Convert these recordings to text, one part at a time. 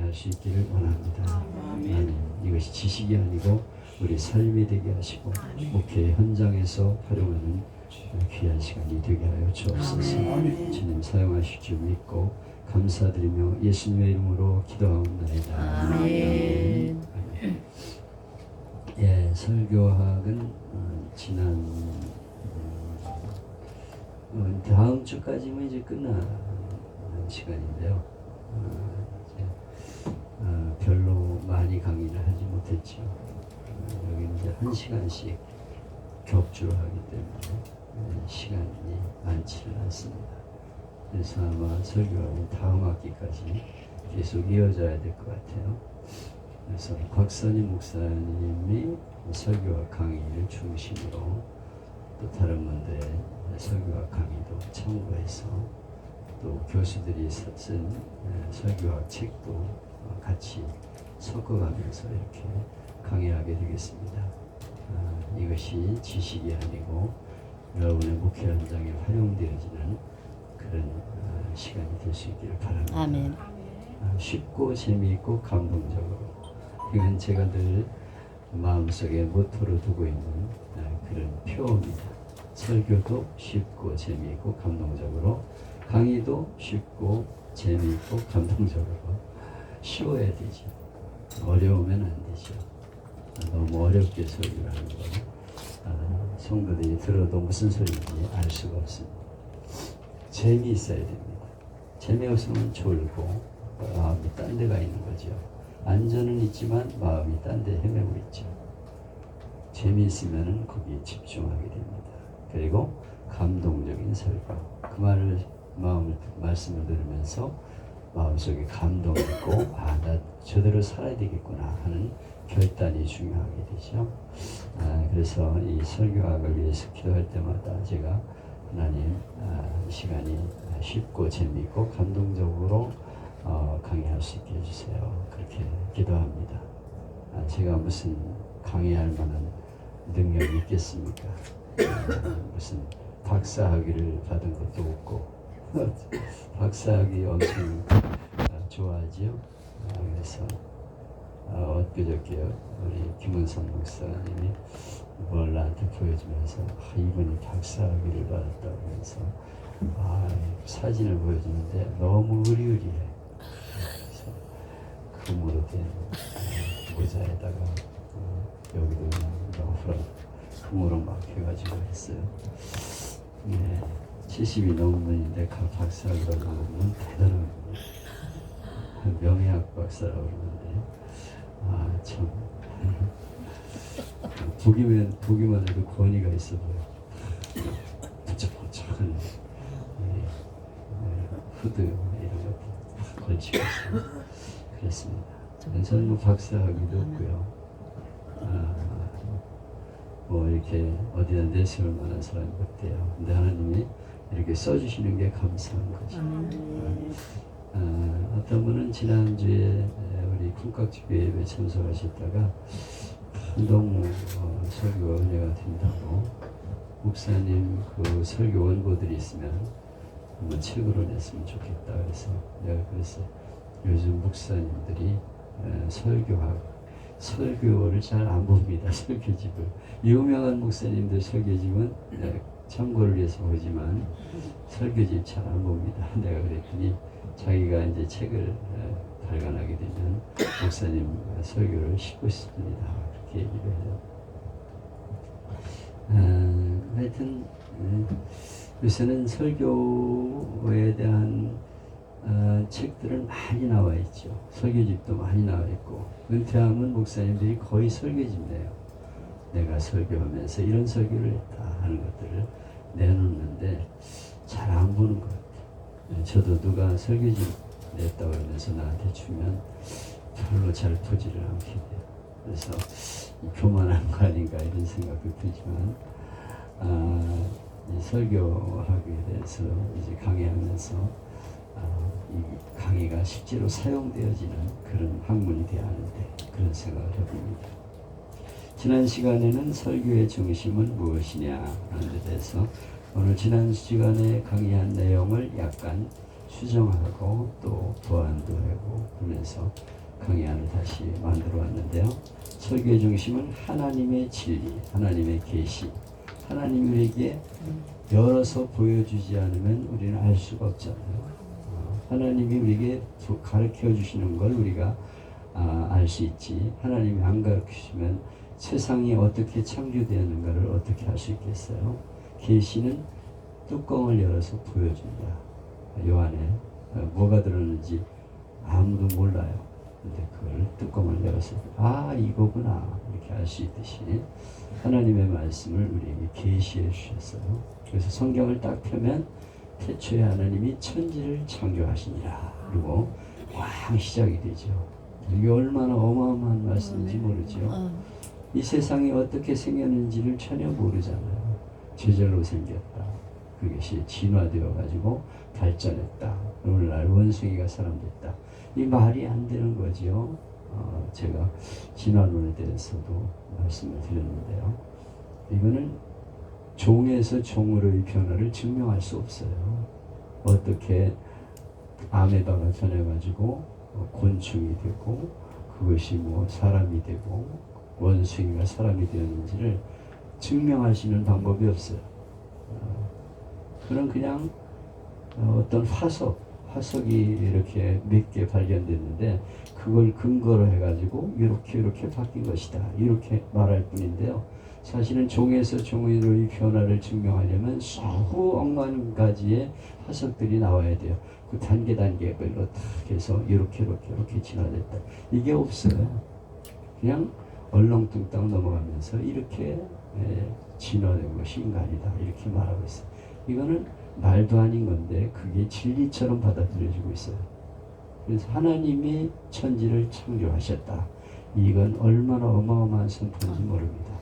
강의할 수 있기를 원합니다. 아멘. 이것이 지식이 아니고 우리 삶이 되게 하시고 목회 현장에서 활용하는 귀한 시간이 되게 하여 주옵소서. 주님 사용하실 줄 믿고 감사드리며 예수님의 이름으로 기도하옵나이다. 아멘. 예, 설교학은 지난 다음 주까지면 이제 끝나는 시간인데요. 별로 많이 강의를 하지 못했죠. 여기 이제 1시간씩 격주로 하기 때문에 시간이 많지는 않습니다. 그래서 아마 설교는 다음 학기까지 계속 이어져야 될 것 같아요. 그래서 곽선임 목사님이 설교와 강의를 중심으로 또 다른 분들의 설교와 강의도 참고해서 또 교수들이 쓴 설교학 책도 같이 섞어가면서 이렇게 강의하게 되겠습니다. 이것이 지식이 아니고 여러분의 목회 현장에 활용되어지는 그런 시간이 될 수 있기를 바랍니다. 아멘. 쉽고 재미있고 감동적으로, 이건 제가 늘 마음속에 모토로 두고 있는 그런 표어입니다. 설교도 쉽고 재미있고 감동적으로, 강의도 쉽고 재미있고 감동적으로. 쉬워야 되죠. 어려우면 안 되죠. 너무 어렵게 설교를 하는 거 성도들이 들어도 무슨 소리인지 알 수가 없습니다. 재미있어야 됩니다. 재미없으면 졸고 마음이 딴 데가 있는 거죠. 안전은 있지만 마음이 딴 데 헤매고 있죠. 재미있으면 거기에 집중하게 됩니다. 그리고 감동적인 설교, 그 말씀을 들으면서 마음속에 감동이 있고 나 저대로 살아야 되겠구나 하는 결단이 중요하게 되죠. 그래서 이 설교학을 위해서 기도할 때마다 제가 하나님 시간이 쉽고 재미있고 감동적으로 강의할 수 있게 해주세요. 그렇게 기도합니다. 제가 무슨 강의할 만한 능력이 있겠습니까? 무슨 박사학위를 받은 것도 없고 박사학위 엄청 좋아하지요. 그래서 엊그저께 우리 김은선 목사님이 뭘 나한테 보여주면서 이분이 박사학위를 받았다고 하면서 사진을 보여주는데 너무 의리의리해. 그래서 금으로 된 모자에다가 여기도 그냥 너무 금으로 막 해가지고 했어요. 네, 70이 넘은 분인데 박사학위라고 하면 대단한 거예요. 명예학 박사라고 그러는데 참 보기만 해도 권위가 있어 보여. 번쩍번쩍한 후드 이런 것도 걸치고 있어요. 그렇습니다. 저는 뭐 박사학위도 없고요. 뭐 이렇게 어디다 내세울 만한 사람이 없대요. 근데 하나님이 이렇게 써주시는 게 감사한 거죠. 어떤 분은 지난주에 우리 콩깍지교회 예배 참석하셨다가 너무 설교가 은혜가 된다고, 목사님 그 설교 원고들이 있으면 한번 책으로 냈으면 좋겠다 그래서 내가 그랬어요. 요즘 목사님들이 설교를 잘 안 봅니다. 설교집을. 유명한 목사님들 설교집은 참고를 위해서 보지만 설교집 잘 안 봅니다. 내가 그랬더니 자기가 이제 책을 발간하게 되면 목사님 설교를 싣고 싶습니다. 그렇게 얘기를 해요. 하여튼 요새는 설교에 대한 책들은 많이 나와 있죠. 설교집도 많이 나와 있고, 은퇴하면 목사님들이 거의 설교집 내요. 내가 설교하면서 이런 설교를 했다 하는 것들을 내놓는데 잘 안 보는 것 같아요. 저도 누가 설교집 냈다고 하면서 나한테 주면 별로 잘 보지를 않게 돼요. 그래서 교만한 거 아닌가 이런 생각도 들지만 이 설교학에 대해서 이제 강의하면서 이 강의가 실제로 사용되어지는 그런 학문이 되어야 하는데 그런 생각을 해봅니다. 지난 시간에는 설교의 중심은 무엇이냐 하는 데 대해서 오늘 지난 시간에 강의한 내용을 약간 수정하고 또 보완도 하고 그러면서 강의안을 다시 만들어 왔는데요. 설교의 중심은 하나님의 진리, 하나님의 계시. 하나님이 우리에게 열어서 보여주지 않으면 우리는 알 수가 없잖아요. 하나님이 우리에게 가르쳐 주시는 걸 우리가 알 수 있지. 하나님이 안 가르치시면 세상이 어떻게 창조되었는가를 어떻게 알 수 있겠어요? 계시는 뚜껑을 열어서 보여준다. 요 안에 뭐가 들었는지 아무도 몰라요. 근데 그걸 뚜껑을 열어서 이거구나 이렇게 알 수 있듯이 하나님의 말씀을 우리에게 계시해 주셨어요. 그래서 성경을 딱 펴면 태초에 하나님이 천지를 창조하시니라. 그리고 꽝 시작이 되죠. 이게 얼마나 어마어마한 말씀인지 모르죠. 이 세상이 어떻게 생겼는지를 전혀 모르잖아요. 저절로 생겼다. 그것이 진화되어 가지고 발전했다. 오늘날 원숭이가 사람 됐다. 이 말이 안 되는 거죠. 제가 진화론에 대해서도 말씀을 드렸는데요. 이거는 종에서 종으로의 변화를 증명할 수 없어요. 어떻게 아메바가 변해가지고 곤충이 되고 그것이 뭐 사람이 되고 원숭이가 사람이 되었는지를 증명할 수 있는 방법이 없어요. 그런 그냥 어떤 화석이 이렇게 몇 개 발견됐는데 그걸 근거로 해가지고 이렇게 바뀐 것이다 이렇게 말할 뿐인데요. 사실은 종에서 종으로의 변화를 증명하려면 수억 억만 가지의 화석들이 나와야 돼요. 그 단계별로 딱 해서 이렇게 진화됐다. 이게 없어요. 그냥 얼렁뚱땅 넘어가면서 이렇게 진화된 것이 인간이다 이렇게 말하고 있어요. 이거는 말도 아닌 건데 그게 진리처럼 받아들여지고 있어요. 그래서 하나님이 천지를 창조하셨다. 이건 얼마나 어마어마한 선포인지 모릅니다.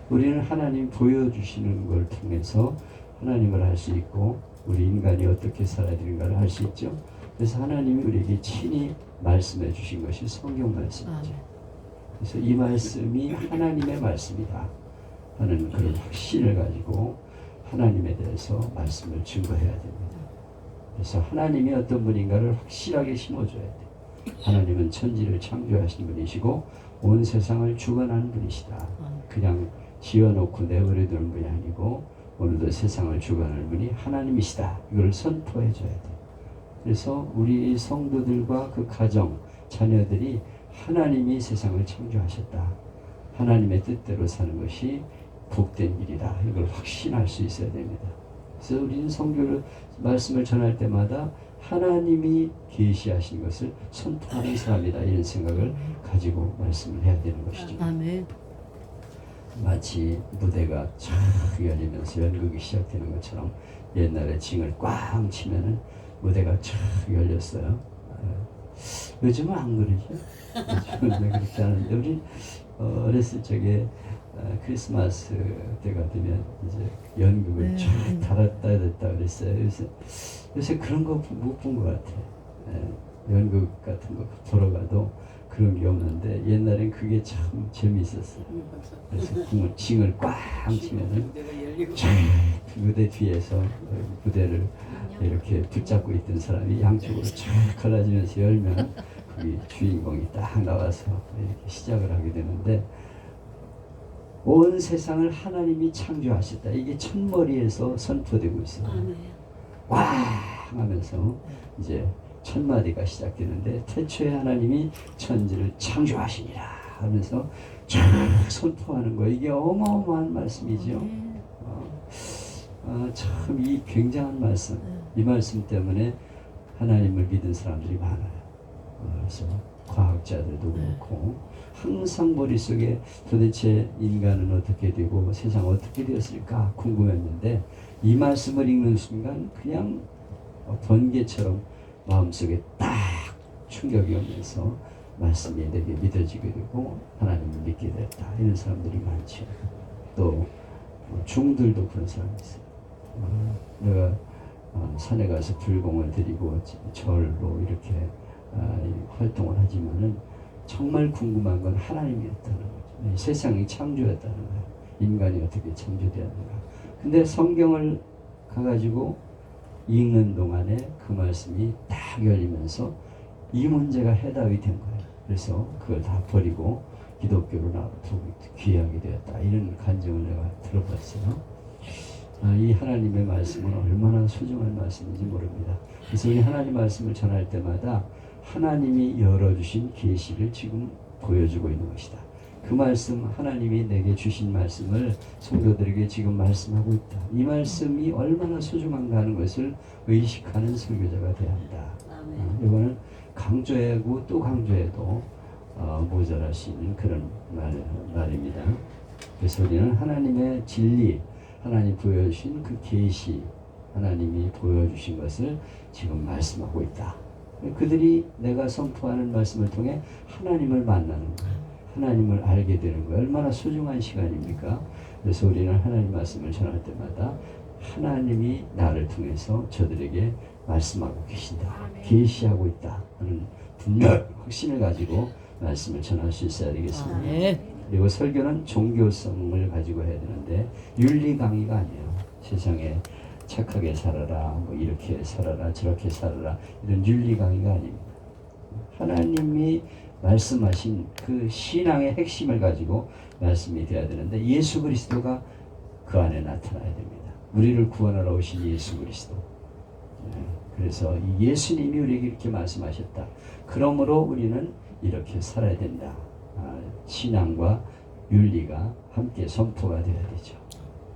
우리는 하나님 보여주시는 걸 통해서 하나님을 알 수 있고 우리 인간이 어떻게 살아야 되는가를 알 수 있죠. 그래서 하나님이 우리에게 친히 말씀해 주신 것이 성경 말씀이죠. 그래서 이 말씀이 하나님의 말씀이다 하는 그런 확신을 가지고 하나님에 대해서 말씀을 증거해야 됩니다. 그래서 하나님이 어떤 분인가를 확실하게 심어줘야 돼. 하나님은 천지를 창조하신 분이시고 온 세상을 주관하는 분이시다. 그냥 지어놓고 내버려두는 분이 아니고 오늘도 세상을 주관하는 분이 하나님이시다. 이걸 선포해줘야 돼. 그래서 우리 성도들과 그 가정, 자녀들이 하나님이 세상을 창조하셨다. 하나님의 뜻대로 사는 것이 복된 일이다. 이걸 확신할 수 있어야 됩니다. 그래서 우리는 성경을 말씀을 전할 때마다 하나님이 계시하신 것을 선포하는 사람이다. 이런 생각을 가지고 말씀을 해야 되는 것이죠. 아멘. 마치 무대가 쫙 열리면서 연극이 시작되는 것처럼 옛날에 징을 꽝 치면은 무대가 쫙 열렸어요. 요즘은 안 그러죠. 요즘은 그렇게 하는데 우리 어렸을 적에 크리스마스 때가 되면 이제 연극을 쫙 달았다 됐다 그랬어요. 요새 그런 거 못 본 것 같아. 연극 같은 거 보러 가도 그런 게 없는데 옛날엔 그게 참 재미있었어요. 그래서 징을 꽝 치면은 쫙 무대 뒤에서 무대를 이렇게 붙잡고 있던 사람이 양쪽으로 쫙 갈라지면서 열면 거기 주인공이 딱 나와서 이렇게 시작을 하게 되는데 온 세상을 하나님이 창조하셨다. 이게 첫머리에서 선포되고 있어요. 와 하면서 이제 첫 마디가 시작되는데 태초에 하나님이 천지를 창조하시니라 하면서 쫙 선포하는 거예요. 이게 어마어마한 말씀이죠. 참 이 굉장한 말씀, 이 말씀 때문에 하나님을 믿은 사람들이 많아요. 그래서 과학자들도 그렇고 항상 머릿속에 도대체 인간은 어떻게 되고 세상 어떻게 되었을까 궁금했는데 이 말씀을 읽는 순간 그냥 번개처럼 마음속에 딱 충격이 오면서 말씀이 내게 믿어지게 되고 하나님을 믿게 됐다. 이런 사람들이 많죠. 또 중들도 그런 사람이 있어요. 내가 산에 가서 불공을 드리고 절로 이렇게 활동을 하지만은 정말 궁금한 건 하나님이었다는 거죠. 세상이 창조였다는 거예요. 인간이 어떻게 창조되었는가. 근데 성경을 가가지고 읽는 동안에 그 말씀이 딱 열리면서 이 문제가 해답이 된 거예요. 그래서 그걸 다 버리고 기독교로 나부터 귀하게 되었다. 이런 간증을 내가 들어봤어요. 이 하나님의 말씀은 얼마나 소중한 말씀인지 모릅니다. 그래서 우리 하나님 말씀을 전할 때마다 하나님이 열어주신 계시를 지금 보여주고 있는 것이다. 그 말씀, 하나님이 내게 주신 말씀을 성도들에게 지금 말씀하고 있다. 이 말씀이 얼마나 소중한가 하는 것을 의식하는 설교자가 되어야 한다. 이거는 강조하고 또 강조해도 모자랄 수 있는 그런 말입니다. 그래서 우리는 하나님의 진리, 하나님 보여주신 그 계시, 하나님이 보여주신 것을 지금 말씀하고 있다. 그들이 내가 선포하는 말씀을 통해 하나님을 만나는 거예요. 하나님을 알게 되는 거예요. 얼마나 소중한 시간입니까? 그래서 우리는 하나님 말씀을 전할 때마다 하나님이 나를 통해서 저들에게 말씀하고 계신다. 계시하고 있다 하는 분명 확신을 가지고 말씀을 전할 수 있어야 되겠습니다. 그리고 설교는 종교성을 가지고 해야 되는데 윤리 강의가 아니에요. 세상에 착하게 살아라, 뭐 이렇게 살아라, 저렇게 살아라, 이런 윤리 강의가 아닙니다. 하나님이 말씀하신 그 신앙의 핵심을 가지고 말씀이 되어야 되는데 예수 그리스도가 그 안에 나타나야 됩니다. 우리를 구원하러 오신 예수 그리스도. 그래서 이 예수님이 우리에게 이렇게 말씀하셨다. 그러므로 우리는 이렇게 살아야 된다. 신앙과 윤리가 함께 선포가 되어야 되죠.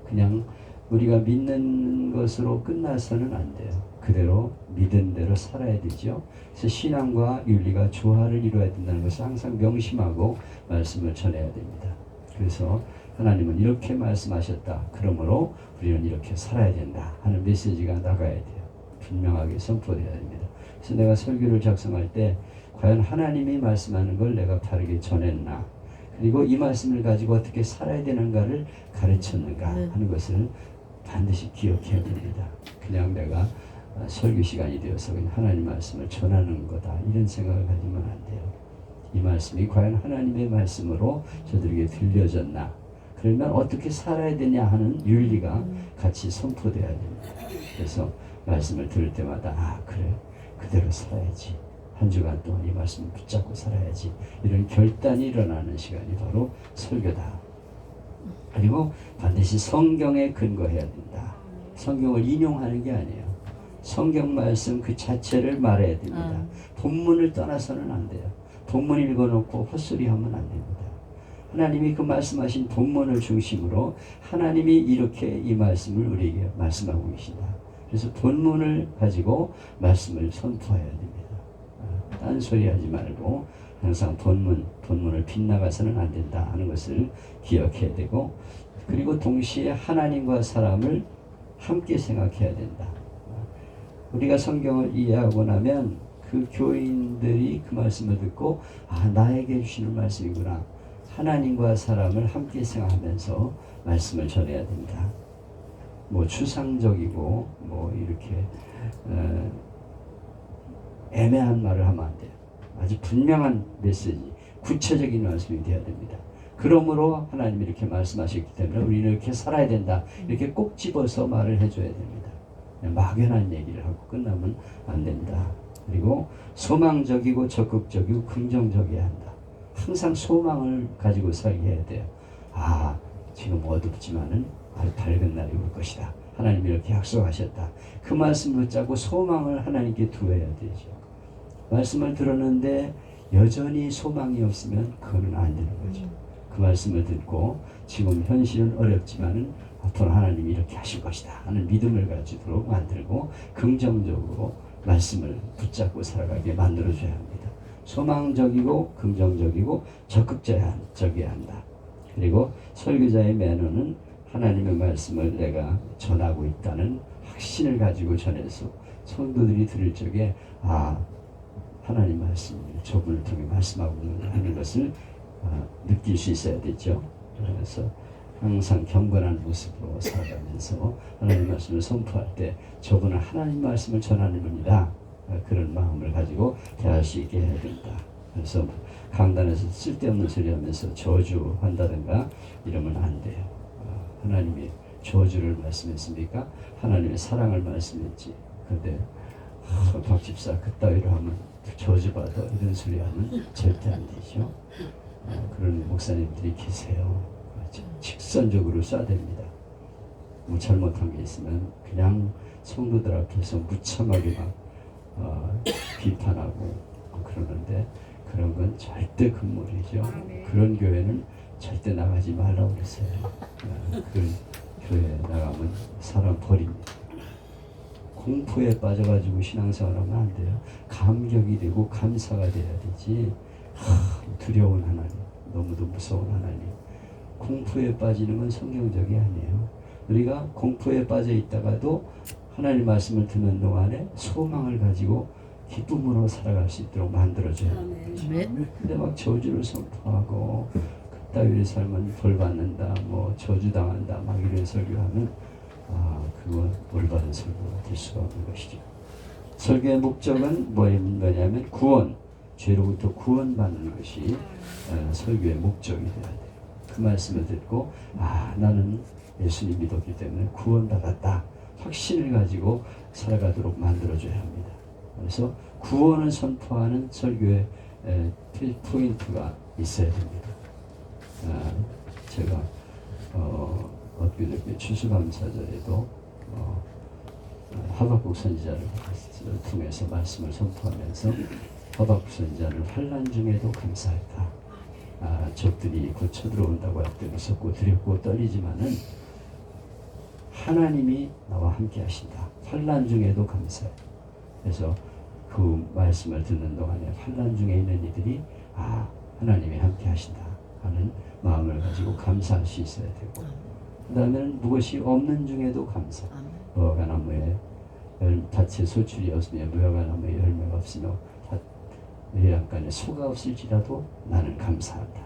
그냥 우리가 믿는 것으로 끝나서는 안 돼요. 그대로 믿은 대로 살아야 되죠. 그래서 신앙과 윤리가 조화를 이루어야 된다는 것을 항상 명심하고 말씀을 전해야 됩니다. 그래서 하나님은 이렇게 말씀하셨다. 그러므로 우리는 이렇게 살아야 된다 하는 메시지가 나가야 돼요. 분명하게 선포되어야 됩니다. 그래서 내가 설교를 작성할 때 과연 하나님이 말씀하는 걸 내가 바르게 전했나, 그리고 이 말씀을 가지고 어떻게 살아야 되는가를 가르쳤는가 하는 것을 반드시 기억해야 됩니다. 그냥 내가 설교 시간이 되어서 그냥 하나님 말씀을 전하는 거다 이런 생각을 가지면 안 돼요. 이 말씀이 과연 하나님의 말씀으로 저들에게 들려졌나, 그러면 어떻게 살아야 되냐 하는 윤리가 같이 선포되어야 됩니다. 그래서 말씀을 들을 때마다 그래, 그대로 살아야지, 한 주간 동안 이 말씀을 붙잡고 살아야지, 이런 결단이 일어나는 시간이 바로 설교다. 그리고 반드시 성경에 근거해야 된다. 성경을 인용하는 게 아니에요. 성경 말씀 그 자체를 말해야 됩니다. 본문을 떠나서는 안 돼요. 본문 읽어놓고 헛소리하면 안 됩니다. 하나님이 그 말씀하신 본문을 중심으로 하나님이 이렇게 이 말씀을 우리에게 말씀하고 계신다. 그래서 본문을 가지고 말씀을 선포해야 됩니다. 딴소리 하지 말고 항상 본문을 빗나가서는 안 된다 하는 것을 기억해야 되고, 그리고 동시에 하나님과 사람을 함께 생각해야 된다. 우리가 성경을 이해하고 나면 그 교인들이 그 말씀을 듣고 나에게 주시는 말씀이구나. 하나님과 사람을 함께 생각하면서 말씀을 전해야 됩니다. 뭐 추상적이고 뭐 이렇게 애매한 말을 하면 안 돼요. 아주 분명한 메시지, 구체적인 말씀이 되어야 됩니다. 그러므로 하나님이 이렇게 말씀하셨기 때문에 우리는 이렇게 살아야 된다. 이렇게 꼭 집어서 말을 해줘야 됩니다. 막연한 얘기를 하고 끝나면 안 된다. 그리고 소망적이고 적극적이고 긍정적이어야 한다. 항상 소망을 가지고 살게 해야 돼요. 지금 어둡지만은 밝은 날이 올 것이다. 하나님이 이렇게 약속하셨다. 그 말씀을 붙잡고 소망을 하나님께 두어야 되죠. 말씀을 들었는데 여전히 소망이 없으면 그거는 안 되는 거죠. 그 말씀을 듣고 지금 현실은 어렵지만은 앞으로 하나님이 이렇게 하실 것이다 하는 믿음을 가지도록 만들고 긍정적으로 말씀을 붙잡고 살아가게 만들어줘야 합니다. 소망적이고 긍정적이고 적극적이어야 한다. 그리고 설교자의 매너는 하나님의 말씀을 내가 전하고 있다는 확신을 가지고 전해서 성도들이 들을 적에 하나님 말씀을 저분을 통해 말씀하고 있는 것을 느낄 수 있어야 되죠. 그래서 항상 경건한 모습으로 살아가면서 하나님 말씀을 선포할 때 저분은 하나님 말씀을 전하는 분이다. 그런 마음을 가지고 대할 수 있게 해야 된다. 그래서 강단에서 쓸데없는 소리 하면서 저주한다든가 이러면 안 돼요. 하나님이 저주를 말씀했습니까? 하나님의 사랑을 말씀했지. 근데 박 집사 그따위로 하면 저주받아 이런 소리 하면 절대 안 되죠. 그런 목사님들이 계세요. 직선적으로 쏴댑니다. 뭐 잘못한 게 있으면 그냥 성도들 앞에서 무참하게 막 비판하고 그러는데 그런 건 절대 금물이죠. 그런 교회는 절대 나가지 말라고 그랬어요. 그런 교회 나가면 사람 버립니다. 공포에 빠져가지고 신앙생활하면 안 돼요. 감격이 되고 감사가 돼야 되지. 두려운 하나님, 너무도 무서운 하나님. 공포에 빠지는 건 성경적이 아니에요. 우리가 공포에 빠져 있다가도 하나님 말씀을 듣는 동안에 소망을 가지고 기쁨으로 살아갈 수 있도록 만들어줘요. 근데 막 저주를 선포하고 그따위를 살면 벌 받는다, 뭐 저주당한다, 막 이런 설교하면 그건 올바른 설교가 될 수가 없는 것이죠. 설교의 목적은 뭐냐면 구원, 죄로부터 구원받는 것이 설교의 목적이 되어야 돼요. 그 말씀을 듣고 나는 예수님 믿었기 때문에 구원받았다 확신을 가지고 살아가도록 만들어줘야 합니다. 그래서 구원을 선포하는 설교의 포인트가 있어야 됩니다. 제가 엊그저께 추수감사절에도 하박국 선지자를 통해서 말씀을 선포하면서 하박국 선지자를 환난 중에도 감사했다. 적들이 곧 쳐들어온다고 할 때 무섭고 두렵고 떨리지만은 하나님이 나와 함께 하신다. 환난 중에도 감사해. 그래서 그 말씀을 듣는 동안에 환난 중에 있는 이들이 하나님이 함께 하신다 하는 마음을 가지고 감사할 수 있어야 되고, 그 다음에는 무엇이 없는 중에도 감사. 무화과나무에 밭에 소출이 없으며 무화과나무에 열매가 없으며 외양간에 소가 없을지라도 나는 감사한다.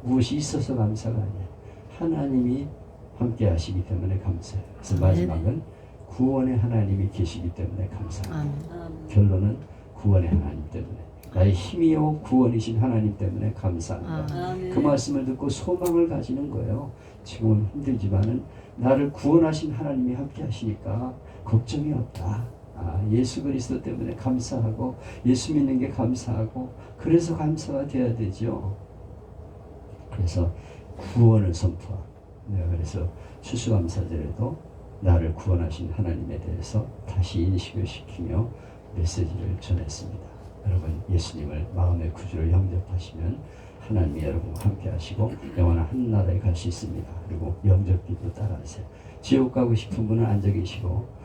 무엇이 있어서 감사가 아니야. 하나님이 함께 하시기 때문에 감사해요. 그래서 마지막은 구원의 하나님이 계시기 때문에 감사합니다. 결론은 구원의 하나님 때문에, 나의 힘이요 구원이신 하나님 때문에 감사한다. 그 말씀을 듣고 소망을 가지는 거예요. 지금은 힘들지만은 나를 구원하신 하나님이 함께 하시니까 걱정이 없다. 예수 그리스도 때문에 감사하고 예수 믿는 게 감사하고, 그래서 감사가 돼야 되죠. 그래서 구원을 선포하고, 내가 그래서 추수감사절에도 나를 구원하신 하나님에 대해서 다시 인식을 시키며 메시지를 전했습니다. 여러분, 예수님을 마음의 구주로 영접하시면 하나님이 여러분과 함께 하시고 영원한 한나라에 갈 수 있습니다. 그리고 영접기도 따라하세요. 지옥 가고 싶은 분은 앉아 계시고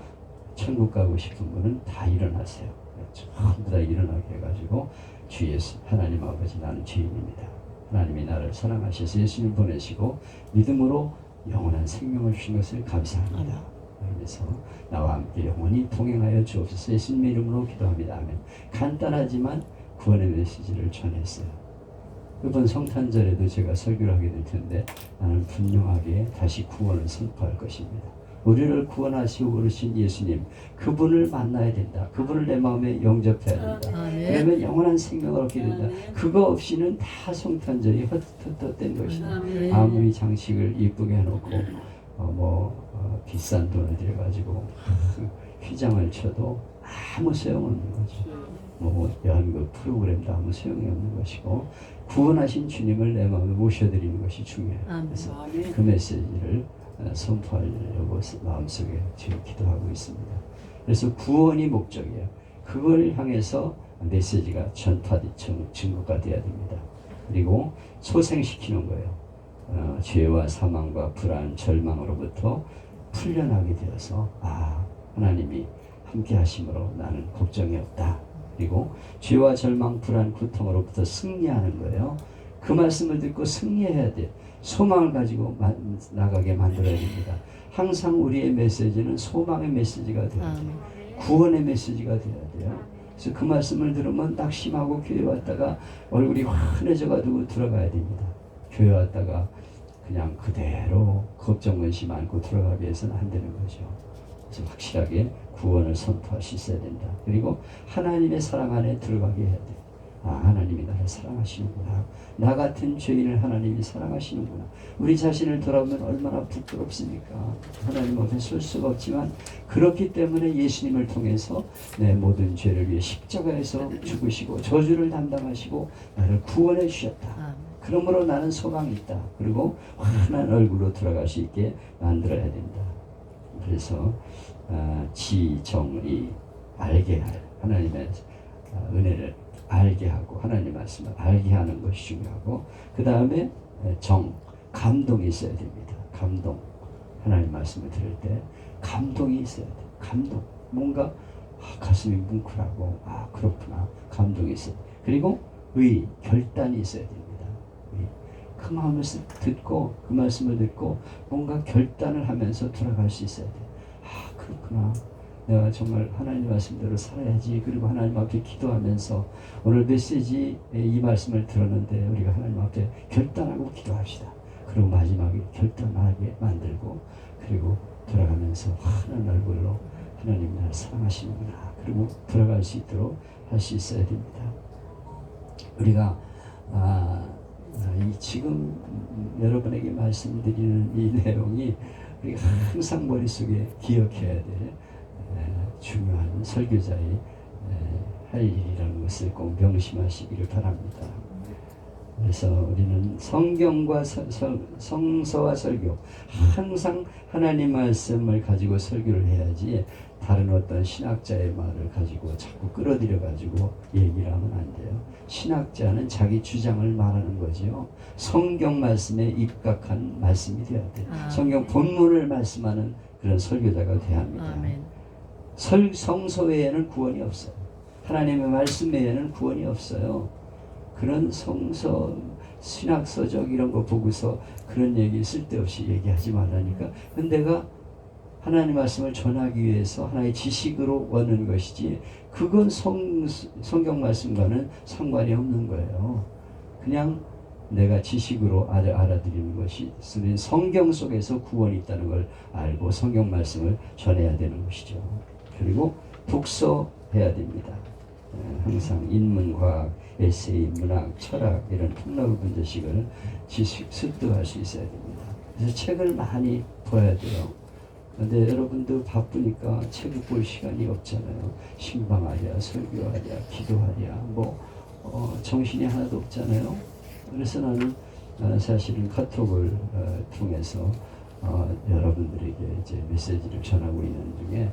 천국 가고 싶은 분은 다 일어나세요. 전부 다 일어나게 해가지고 주 예수, 하나님 아버지, 나는 죄인입니다. 하나님이 나를 사랑하셔서 예수님 보내시고 믿음으로 영원한 생명을 주신 것을 감사합니다. 그래서 나와 함께 영원히 동행하여 주옵소서. 예수님의 이름으로 기도합니다. 아멘. 간단하지만 구원의 메시지를 전했어요. 이번 성탄절에도 제가 설교를 하게 될 텐데 나는 분명하게 다시 구원을 선포할 것입니다. 우리를 구원하시고 부르신 예수님, 그분을 만나야 된다. 그분을 내 마음에 영접해야 된다. 그러면 영원한 생명을 얻게 된다. 그거 없이는 다 성탄절이 헛헛된 것이다. 아무리 장식을 이쁘게 해놓고 비싼 돈을 들여가지고 휘장을 쳐도 아무 소용없는 거죠. 연극 프로그램도 아무 소용이 없는 것이고, 구원하신 주님을 내 마음에 모셔드리는 것이 중요해요. 그래서 그 메시지를 선포하려고 마음속에 지금 기도하고 있습니다. 그래서 구원이 목적이에요. 그걸 향해서 메시지가 증거가 되어야 됩니다. 그리고 소생시키는 거예요. 죄와 사망과 불안, 절망으로부터 풀려나게 되어서 하나님이 함께 하심으로 나는 걱정이 없다. 그리고 죄와 절망, 불안, 고통으로부터 승리하는 거예요. 그 말씀을 듣고 승리해야 돼요. 소망을 가지고 나가게 만들어야 됩니다. 항상 우리의 메시지는 소망의 메시지가 되어야 돼요. 구원의 메시지가 되어야 돼요. 그래서 그 말씀을 들으면 낙심하고 교회 왔다가 얼굴이 환해져가지고 들어가야 됩니다. 교회 왔다가 그냥 그대로 걱정 근심 안고 들어가게 해서는 안 되는 거죠. 그래서 확실하게 구원을 선포할 수 있어야 된다. 그리고 하나님의 사랑 안에 들어가게 해야 돼요. 하나님이 나를 사랑하시는구나. 나 같은 죄인을 하나님이 사랑하시는구나. 우리 자신을 돌아보면 얼마나 부끄럽습니까? 하나님 앞에 설 수가 없지만 그렇기 때문에 예수님을 통해서 내 모든 죄를 위해 십자가에서 죽으시고 저주를 담당하시고 나를 구원해 주셨다. 그러므로 나는 소망이 있다. 그리고 환한 얼굴로 돌아갈 수 있게 만들어야 된다. 그래서 지정의 알게 할 하나님의 은혜를 알게 하고 하나님 말씀을 알게 하는 것이 중요하고, 그 다음에 감동이 있어야 됩니다. 감동. 하나님 말씀을 들을 때 감동이 있어야 돼. 감동. 뭔가 가슴이 뭉클하고 그렇구나. 감동이 있어요. 그리고 결단이 있어야 됩니다. 그 마음을 듣고 그 말씀을 듣고 뭔가 결단을 하면서 돌아갈 수 있어야 돼. 그렇구나. 내가 정말 하나님 말씀대로 살아야지. 그리고 하나님 앞에 기도하면서 오늘 메시지 이 말씀을 들었는데 우리가 하나님 앞에 결단하고 기도합시다. 그리고 마지막에 결단하게 만들고 그리고 돌아가면서 환한 얼굴로 하나님 나를 사랑하시는구나. 그리고 돌아갈 수 있도록 할 수 있어야 됩니다. 우리가 지금 여러분에게 말씀드리는 이 내용이 우리가 항상 머릿속에 기억해야 될 중요한 설교자의 할 일이라는 것을 꼭 명심하시기를 바랍니다. 그래서 우리는 성경과 성서와 설교, 항상 하나님 말씀을 가지고 설교를 해야지 다른 어떤 신학자의 말을 가지고 자꾸 끌어들여 가지고 얘기를 하면 안 돼요. 신학자는 자기 주장을 말하는 거지요. 성경 말씀에 입각한 말씀이 되어야 돼요. 성경 본문을 말씀하는 그런 설교자가 돼야 합니다. 성서 외에는 구원이 없어요. 하나님의 말씀 외에는 구원이 없어요. 그런 성서, 신학서적 이런 거 보고서 그런 얘기 쓸데없이 얘기하지 말라니까. 근데 내가 하나님 말씀을 전하기 위해서 하나의 지식으로 얻는 것이지 그건 성경 말씀과는 상관이 없는 거예요. 그냥 내가 지식으로 알아들이는 것이 성경 속에서 구원이 있다는 걸 알고 성경 말씀을 전해야 되는 것이죠. 그리고 독서해야 됩니다. 항상 인문과학, 에세이, 문학, 철학 이런 폭넓은 분자식을 습득할 수 있어야 됩니다. 그래서 책을 많이 봐야 돼요. 근데 여러분도 바쁘니까 책을 볼 시간이 없잖아요. 신방하랴, 설교하랴, 기도하랴, 정신이 하나도 없잖아요. 그래서 나는 사실은 카톡을 통해서 여러분들에게 이제 메시지를 전하고 있는 중에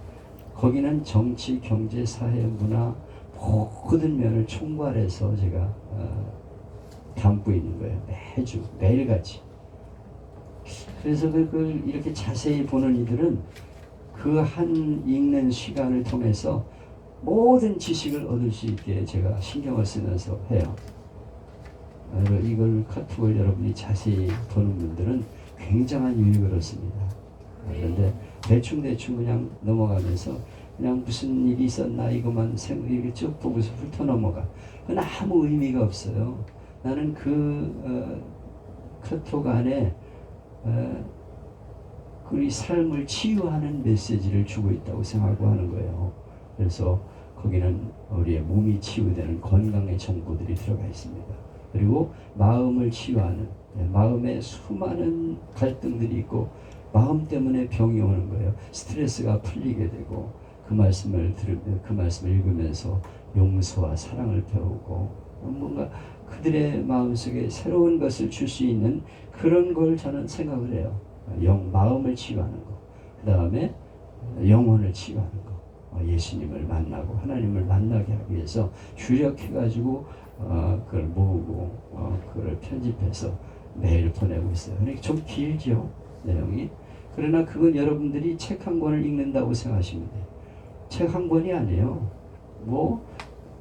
거기는 정치, 경제, 사회, 문화 모든 면을 총괄해서 제가 담고 있는 거예요. 매주, 매일같이. 그래서 그걸 이렇게 자세히 보는 이들은 그 한 읽는 시간을 통해서 모든 지식을 얻을 수 있게 제가 신경을 쓰면서 해요. 이걸 카톡을 여러분이 자세히 보는 분들은 굉장한 유익을 얻습니다. 그런데 대충 그냥 넘어가면서 그냥 무슨 일이 있었나 이것만 이렇게 쭉 보고서 훑어 넘어가. 그건 아무 의미가 없어요. 나는 그 카톡 안에 우리 삶을 치유하는 메시지를 주고 있다고 생각하고 하는 거예요. 그래서 거기는 우리의 몸이 치유되는 건강의 정보들이 들어가 있습니다. 그리고 마음을 치유하는, 마음에 수많은 갈등들이 있고 마음 때문에 병이 오는 거예요. 스트레스가 풀리게 되고 그 말씀을 읽으면서 용서와 사랑을 배우고 뭔가 그들의 마음속에 새로운 것을 줄 수 있는 그런 걸 저는 생각을 해요. 마음을 치유하는 거, 그 다음에 영혼을 치유하는 거, 예수님을 만나고 하나님을 만나게 하기 위해서 주력해가지고 그걸 모으고 그걸 편집해서 매일 보내고 있어요. 그러니까 좀 길죠, 내용이. 그러나 그건 여러분들이 책 한 권을 읽는다고 생각하시면 돼요. 책 한 권이 아니에요.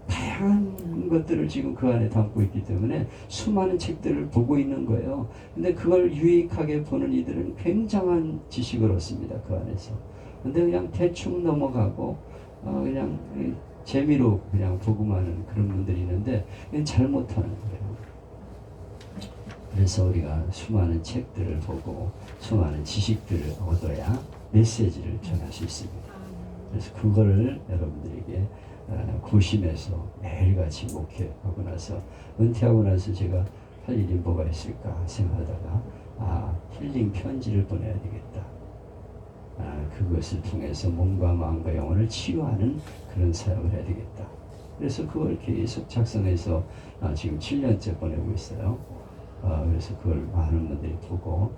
다양한 것들을 지금 그 안에 담고 있기 때문에 수많은 책들을 보고 있는 거예요. 근데 그걸 유익하게 보는 이들은 굉장한 지식을 얻습니다. 그 안에서. 근데 그냥 대충 넘어가고 그냥 재미로 그냥 보고만 하는 그런 분들이 있는데 그건 잘못하는 거예요. 그래서 우리가 수많은 책들을 보고 수많은 지식들을 얻어야 메시지를 전할 수 있습니다. 그래서 그거를 여러분들에게 구심해서 매일같이 목회하고 나서 은퇴하고 나서 제가 할 일이 뭐가 있을까 생각하다가 힐링 편지를 보내야 되겠다. 그것을 통해서 몸과 마음과 영혼을 치유하는 그런 사역을 해야 되겠다. 그래서 그걸 계속 작성해서 지금 7년째 보내고 있어요. 그래서 그걸 많은 분들이 보고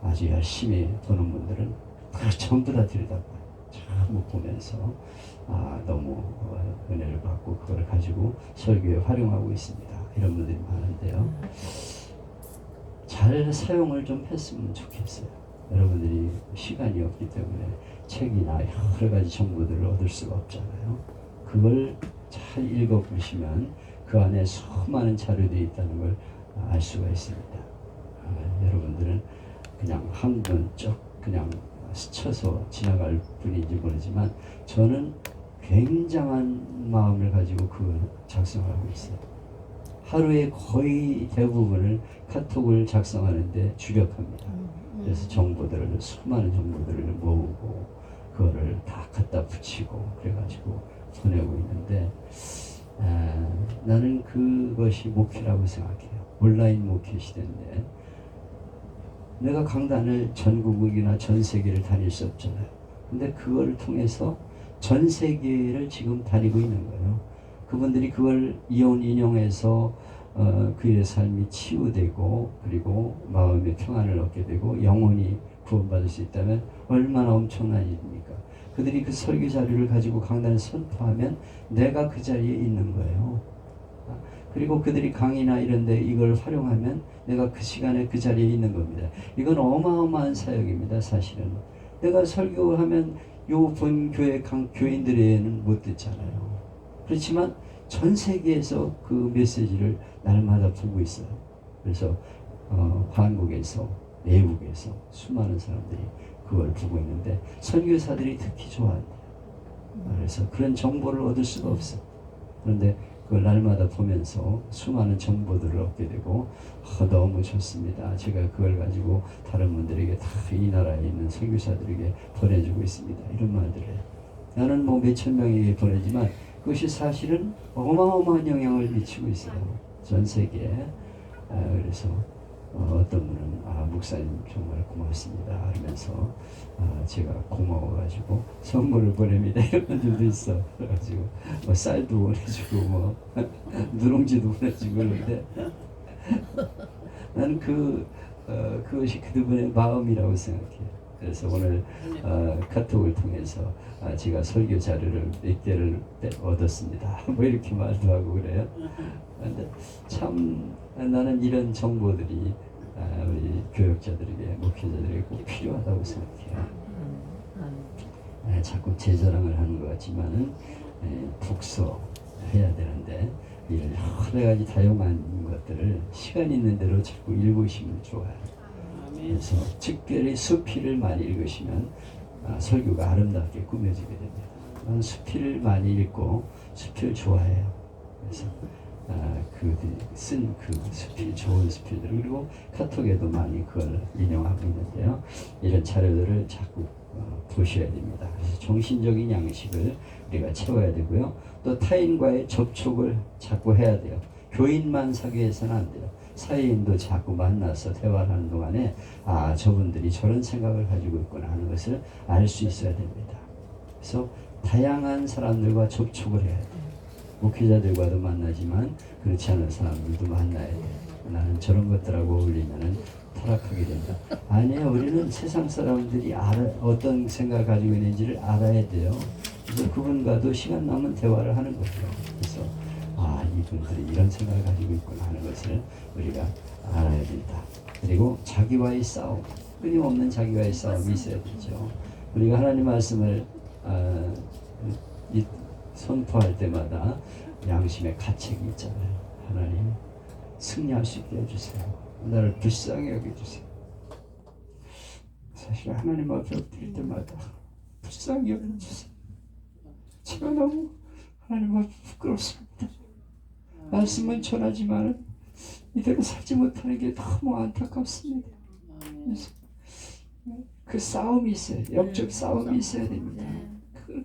아주 열심히 보는 분들은 그걸 전부 다 들여다봐요. 전부 보면서 너무 은혜를 받고 그걸 가지고 설교에 활용하고 있습니다. 이런 분들이 많은데요. 잘 사용을 좀 했으면 좋겠어요. 여러분들이 시간이 없기 때문에 책이나 여러 가지 정보들을 얻을 수가 없잖아요. 그걸 잘 읽어보시면 그 안에 수많은 자료들이 있다는 걸 알 수가 있습니다. 여러분들은 그냥 한 번 쭉 그냥 스쳐서 지나갈 뿐인지 모르지만 저는 굉장한 마음을 가지고 그걸 작성하고 있어요. 하루에 거의 대부분을 카톡을 작성하는데 주력합니다. 그래서 정보들을 수많은 정보들을 모으고 그거를 다 갖다 붙이고 그래가지고 보내고 있는데 나는 그것이 목회라고 생각해요. 온라인 목회 시대인데 내가 강단을 전국이나 전 세계를 다닐 수 없잖아요. 근데 그걸 통해서 전 세계를 지금 다니고 있는 거예요. 그분들이 그걸 인용해서 그의 삶이 치유되고 그리고 마음의 평안을 얻게 되고 영혼이 구원받을 수 있다면 얼마나 엄청난 일입니까? 그들이 그 설교 자료를 가지고 강단을 선포하면 내가 그 자리에 있는 거예요. 그리고 그들이 강의나 이런 데 이걸 활용하면 내가 그 시간에 그 자리에 있는 겁니다. 이건 어마어마한 사역입니다. 사실은 내가 설교하면 요 본교회 교인들에는 못 듣잖아요. 그렇지만 전 세계에서 그 메시지를 날마다 보고 있어요. 그래서 한국에서 내국에서 수많은 사람들이 그걸 보고 있는데 선교사들이 특히 좋아한대요. 그래서 그런 정보를 얻을 수가 없어. 그런데 그걸 날마다 보면서 수많은 정보들을 얻게 되고 너무 좋습니다. 제가 그걸 가지고 다른 분들에게 다 이 나라에 있는 선교사들에게 보내주고 있습니다. 이런 말들을 해요. 나는 뭐 몇천 명에게 보내지만 그것이 사실은 어마어마한 영향을 미치고 있어요. 전 세계에. 그래서 어떤 분은 목사님 정말 고맙습니다 하면서 제가 고마워가지고 선물을 보냅니다 이런 분들도 있어. 그래가지고 뭐 쌀도 보내주고 뭐 누룽지도 보내주고 그러는데 나는 그것이 그분의 마음이라고 생각해요. 그래서 오늘 카톡을 통해서 제가 설교 자료를 몇 개를 얻었습니다. 뭐 이렇게 말도 하고 그래요. 근데 참 나는 이런 정보들이 우리 교역자들에게 목회자들에게 꼭 필요하다고 생각해요. 자꾸 제 자랑을 하는 것 같지만은 독서해야 되는데 이런 여러 가지 다양한 것들을 시간 있는 대로 자꾸 읽으시면 좋아요. 그래서 특별히 수필을 많이 읽으시면 설교가 아름답게 꾸며지게 됩니다. 저는 수필을 많이 읽고 수필 좋아해요. 그래서 그들이 쓴 그 수필, 좋은 수필들 그리고 카톡에도 많이 그걸 인용하고 있는데요. 이런 자료들을 자꾸 보셔야 됩니다. 그래서 정신적인 양식을 우리가 채워야 되고요. 또 타인과의 접촉을 자꾸 해야 돼요. 교인만 사귀어서는 안 돼요. 사회인도 자꾸 만나서 대화를 하는 동안에 저분들이 저런 생각을 가지고 있구나 하는 것을 알 수 있어야 됩니다. 그래서 다양한 사람들과 접촉을 해야 돼요. 목회자들과도 만나지만 그렇지 않은 사람들도 만나야 돼요. 나는 저런 것들하고 어울리면은 타락하게 된다. 아니에요. 우리는 세상 사람들이 어떤 생각을 가지고 있는지를 알아야 돼요. 그래서 그분과도 시간 남은 대화를 하는 거죠. 그래서 이분들이 이런 생각을 가지고 있구나 하는 것을 우리가 알아야 된다. 그리고 자기와의 싸움, 끊임없는 자기와의 싸움이 있어야 되죠. 우리가 하나님 말씀을 선포할 때마다 양심의 가책이 있잖아요. 하나님 승리할 수 있게 해주세요. 나를 불쌍히 여겨주세요. 사실 하나님 앞에 엎드릴 때마다 불쌍히 여겨주세요. 제가 너무 하나님 앞에 부끄럽습니다. 말씀은 전하지만 이대로 살지 못하는 게 너무 안타깝습니다. 그래서 그 싸움이 있어요. 영적 싸움이 있어야 됩니다.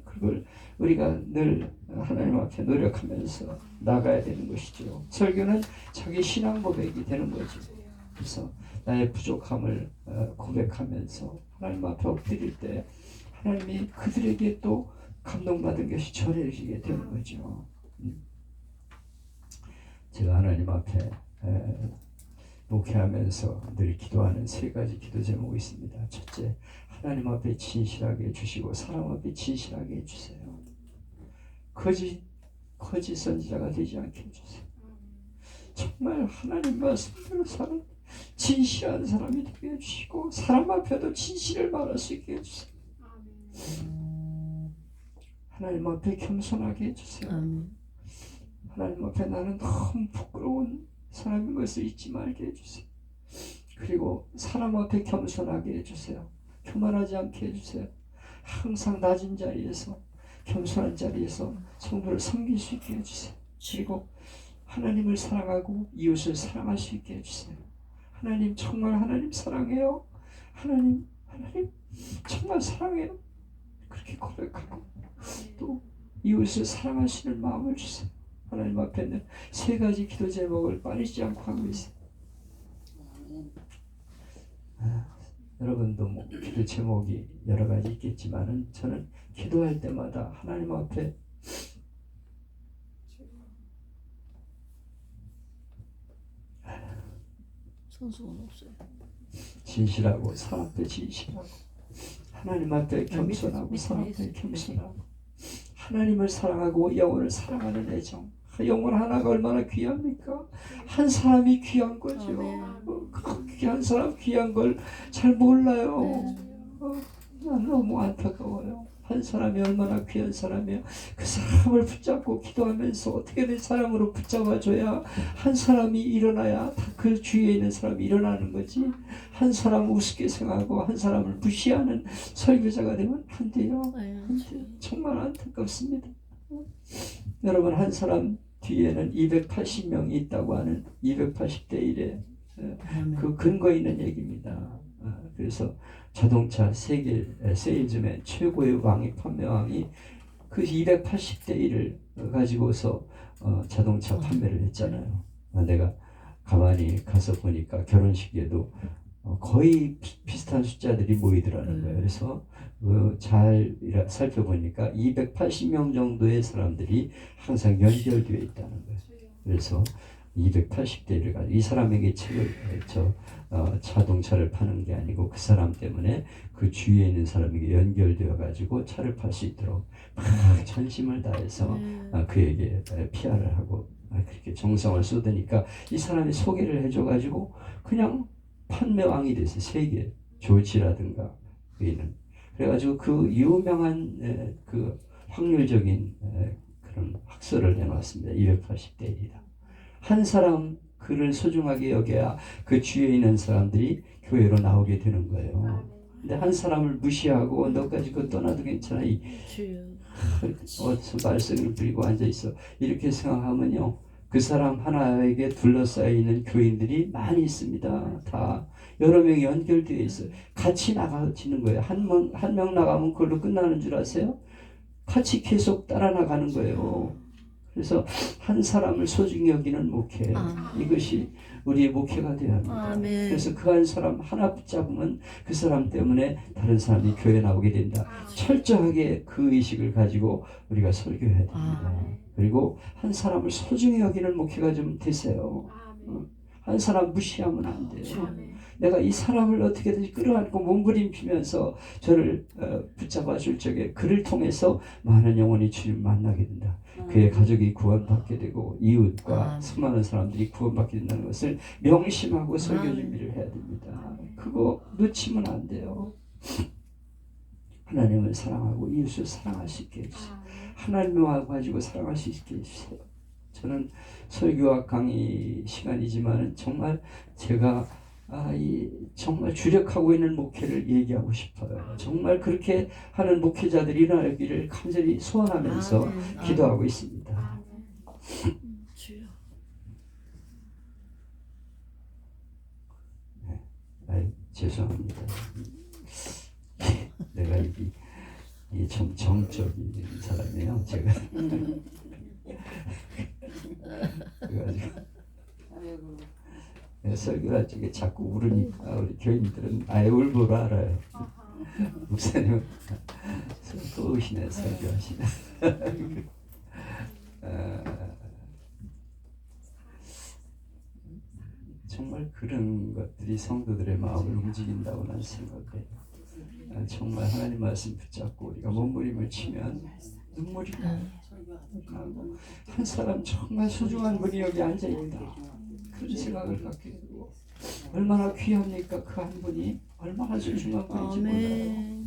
그걸 우리가 늘 하나님 앞에 노력하면서 나가야 되는 것이죠. 설교는 자기 신앙 고백이 되는 거죠. 그래서 나의 부족함을 고백하면서 하나님 앞에 엎드릴 때 하나님이 그들에게 또 감동받은 것이 전해지게 되는 거죠. 제가 하나님 앞에 목회하면서 늘 기도하는 세 가지 기도 제목이 있습니다. 첫째, 하나님 앞에 진실하게 해주시고 사람 앞에 진실하게 해주세요. 거짓 선지자가 되지 않게 해주세요. 정말 하나님 말씀대로 사는 진실한 사람이 되게 해주시고 사람 앞에도 진실을 말할 수 있게 해주세요. 하나님 앞에 겸손하게 해주세요. 하나님 앞에 나는 너무 부끄러운 사람인 것을 잊지 말게 해주세요. 그리고 사람 앞에 겸손하게 해주세요. 교만하지 않게 해주세요. 항상 낮은 자리에서 겸손한 자리에서 성도를 섬길 수 있게 해주세요. 그리고 하나님을 사랑하고 이웃을 사랑할 수 있게 해주세요. 하나님 정말 하나님 사랑해요. 하나님 정말 사랑해요. 그렇게 고백하고 또 이웃을 사랑할 수 있는 마음을 주세요. 하나님 앞에는 세 가지 기도 제목을 빠지지 않고 하고 있어요. 여러분도 뭐 기도 제목이 여러 가지 있겠지만은 저는 기도할 때마다 하나님 앞에 선수는 없어요. 진실하고 사람 앞에 진실하고 하나님 앞에 겸손하고 사람 앞에 겸손하고 하나님을 사랑하고 영혼을 사랑하는 애정. 영혼 하나가 얼마나 귀합니까? 한 사람이 귀한 거죠. 그 귀한 사람 귀한 걸 잘 몰라요. 난 너무 안타까워요. 한 사람이 얼마나 귀한 사람이야. 그 사람을 붙잡고 기도하면서 어떻게든 사람으로 붙잡아줘야 한 사람이 일어나야 그 주위에 있는 사람이 일어나는 거지. 한 사람 우습게 생각하고 한 사람을 무시하는 설교자가 되면 안 돼요. 정말 안타깝습니다. 여러분 한 사람 뒤에는 280명이 있다고 하는 280대 1의 그 근거 있는 얘기입니다. 그래서 자동차 세계 세일즈맨 최고의 왕이 판매왕이 그 280대 1을 가지고서 자동차 판매를 했잖아요. 내가 가만히 가서 보니까 결혼식에도 거의 비슷한 숫자들이 모이더라는 거예요. 그래서 잘 살펴보니까 280명 정도의 사람들이 항상 연결되어 있다는 거예요. 그래서 280대를 가지고 이 사람에게 자동차를 파는 게 아니고 그 사람 때문에 그 주위에 있는 사람에게 연결되어 가지고 차를 팔 수 있도록 막 전심을 다해서 그에게 PR을 하고 그렇게 정성을 쏟으니까 이 사람이 소개를 해줘 가지고 그냥 판매왕이 돼서 세계 조지라든가 그는 그래가지고 그 유명한 그 확률적인 그런 학설을 내놨습니다. 280대 1이다. 한 사람 그를 소중하게 여겨야 그 주위에 있는 사람들이 교회로 나오게 되는 거예요. 근데 한 사람을 무시하고 너까지 그거 떠나도 괜찮아. 어디서 말썽을 부리고 앉아있어. 이렇게 생각하면요. 그 사람 하나에게 둘러싸여 있는 교인들이 많이 있습니다. 다 여러 명이 연결되어 있어요. 같이 나가지는 거예요. 한 명 나가면 그걸로 끝나는 줄 아세요? 같이 계속 따라 나가는 거예요. 그래서 한 사람을 소중히 여기는 목회, 이것이 우리의 목회가 되어야 합니다. 그래서 그 한 사람 하나 붙잡으면 그 사람 때문에 다른 사람이 교회 나오게 된다. 철저하게 그 의식을 가지고 우리가 설교해야 됩니다. 그리고 한 사람을 소중히 여기는 목회가 좀 되세요. 한 사람 무시하면 안 돼요. 내가 이 사람을 어떻게든지 끌어안고 몸부림치면서 저를 붙잡아 줄 적에 그를 통해서 많은 영혼이 주님 만나게 된다. 그의 가족이 구원받게 되고 이웃과 수많은 사람들이 구원받게 된다는 것을 명심하고 설교 준비를 해야 됩니다. 그거 놓치면 안 돼요. 하나님을 사랑하고 이웃을 사랑할 수 있게 해주세요. 하나님을 가지고 사랑할 수 있게 해주세요. 저는 설교와 강의 시간이지만 정말 제가 정말 주력하고 있는 목회를 얘기하고 싶어요. 정말 그렇게 하는 목회자들이 일어나기를 간절히 소원하면서 기도하고 있습니다. 네, 죄송합니다. 내가 이게 좀 정적인 사람이에요. 제가 그래가지고 설교할 적에 자꾸 울으니까 우리 교인들은 아예 울보로 알아요. 목사님은 또 오시네 설교하시네. 정말 그런 것들이 성도들의 마음을 움직인다고 난 생각해요. 정말 하나님 말씀 붙잡고 우리가 몸부림을 치면 눈물이 나고 한 사람 정말 소중한 분이 여기 앉아있다 그런 생각을 갖게 되고 얼마나 귀합니까? 그 한 분이 얼마나 소중한 분인지 몰라요.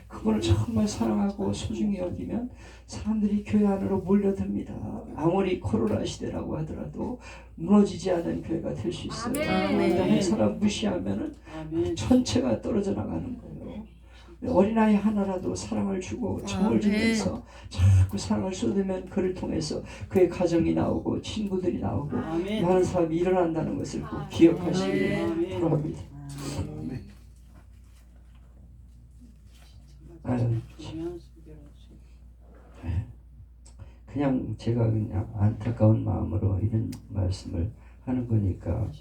그걸 정말 사랑하고 소중히 여기면 사람들이 교회 안으로 몰려듭니다. 아무리 코로나 시대라고 하더라도 무너지지 않은 교회가 될 수 있어요. 그런데 한 사람 무시하면은 전체가 떨어져 나가는 거예요. 어린아이 하나라도 사랑을 주고 정을 주면서 자꾸 사랑을 쏟으면 그를 통해서 그의 가정이 나오고 친구들이 나오고 많은 사람이 일어난다는 것을 꼭 기억하시길 바랍니다. 그냥 제가 그냥 안타까운 마음으로 이런 말씀을 하는 거니까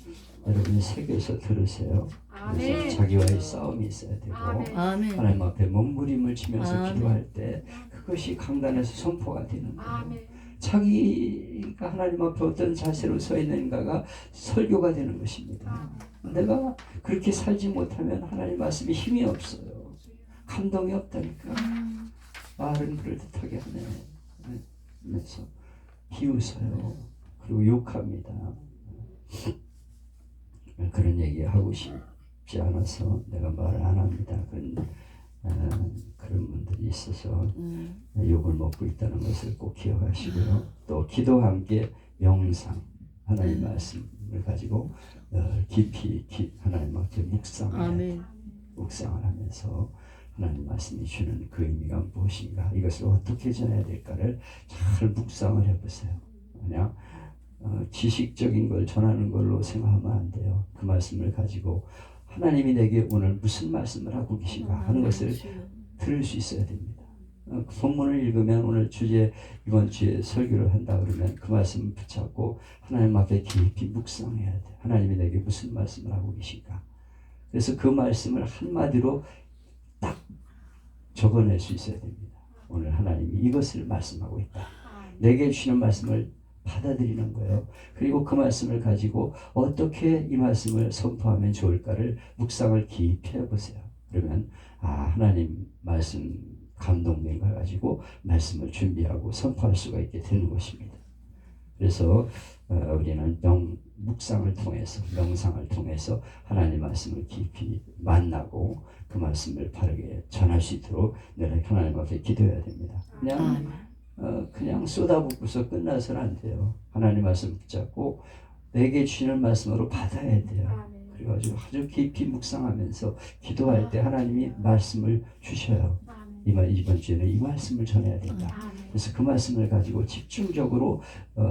여러분이 새겨서 들으세요. 그래서 자기와의 싸움이 있어야 되고 하나님 앞에 몸부림을 치면서 기도할 때 그것이 강단에서 선포가 되는 거예요. 자기가 하나님 앞에 어떤 자세로 서 있는가가 설교가 되는 것입니다. 내가 그렇게 살지 못하면 하나님 말씀에 힘이 없어요. 감동이 없다니까. 말은 그럴듯하게 하네. 그래서 비웃어요. 그리고 욕합니다. 그런 얘기 하고 싶지 않아서 내가 말을 안 합니다. 그런 분들이 있어서 욕을 먹고 있다는 것을 꼭 기억하시고요. 또 기도와 함께 명상, 하나님 말씀을 가지고 깊이 하나님 앞에 묵상을 하면서 하나님 말씀이 주는 그 의미가 무엇인가, 이것을 어떻게 전해야 될까를 잘 묵상을 해보세요. 그냥 지식적인 걸 전하는 걸로 생각하면 안 돼요. 그 말씀을 가지고 하나님이 내게 오늘 무슨 말씀을 하고 계신가 하는 것을 들을 수 있어야 됩니다. 그 본문을 읽으면 오늘 이번 주에 설교를 한다 그러면 그 말씀을 붙잡고 하나님 앞에 깊이 묵상해야 돼요. 하나님이 내게 무슨 말씀을 하고 계신가. 그래서 그 말씀을 한마디로 딱 적어낼 수 있어야 됩니다. 오늘 하나님이 이것을 말씀하고 있다. 내게 주시는 말씀을 받아들이는 거예요. 그리고 그 말씀을 가지고 어떻게 이 말씀을 선포하면 좋을까를 묵상을 깊이 해보세요. 그러면 하나님 말씀 감동된 걸 가지고 말씀을 준비하고 선포할 수가 있게 되는 것입니다. 그래서 우리는 묵상을 통해서, 명상을 통해서 하나님 말씀을 깊이 만나고 그 말씀을 바르게 전할 수 있도록 내가 하나님 앞에 기도해야 됩니다. 그냥 쏟아붓고서 끝나서는 안 돼요. 하나님 말씀 붙잡고 내게 주시는 말씀으로 받아야 돼요. 그래가지고 아주 깊이 묵상하면서 기도할 때 하나님이 말씀을 주셔요. 이번 주에는 이 말씀을 전해야 된다. 그래서 그 말씀을 가지고 집중적으로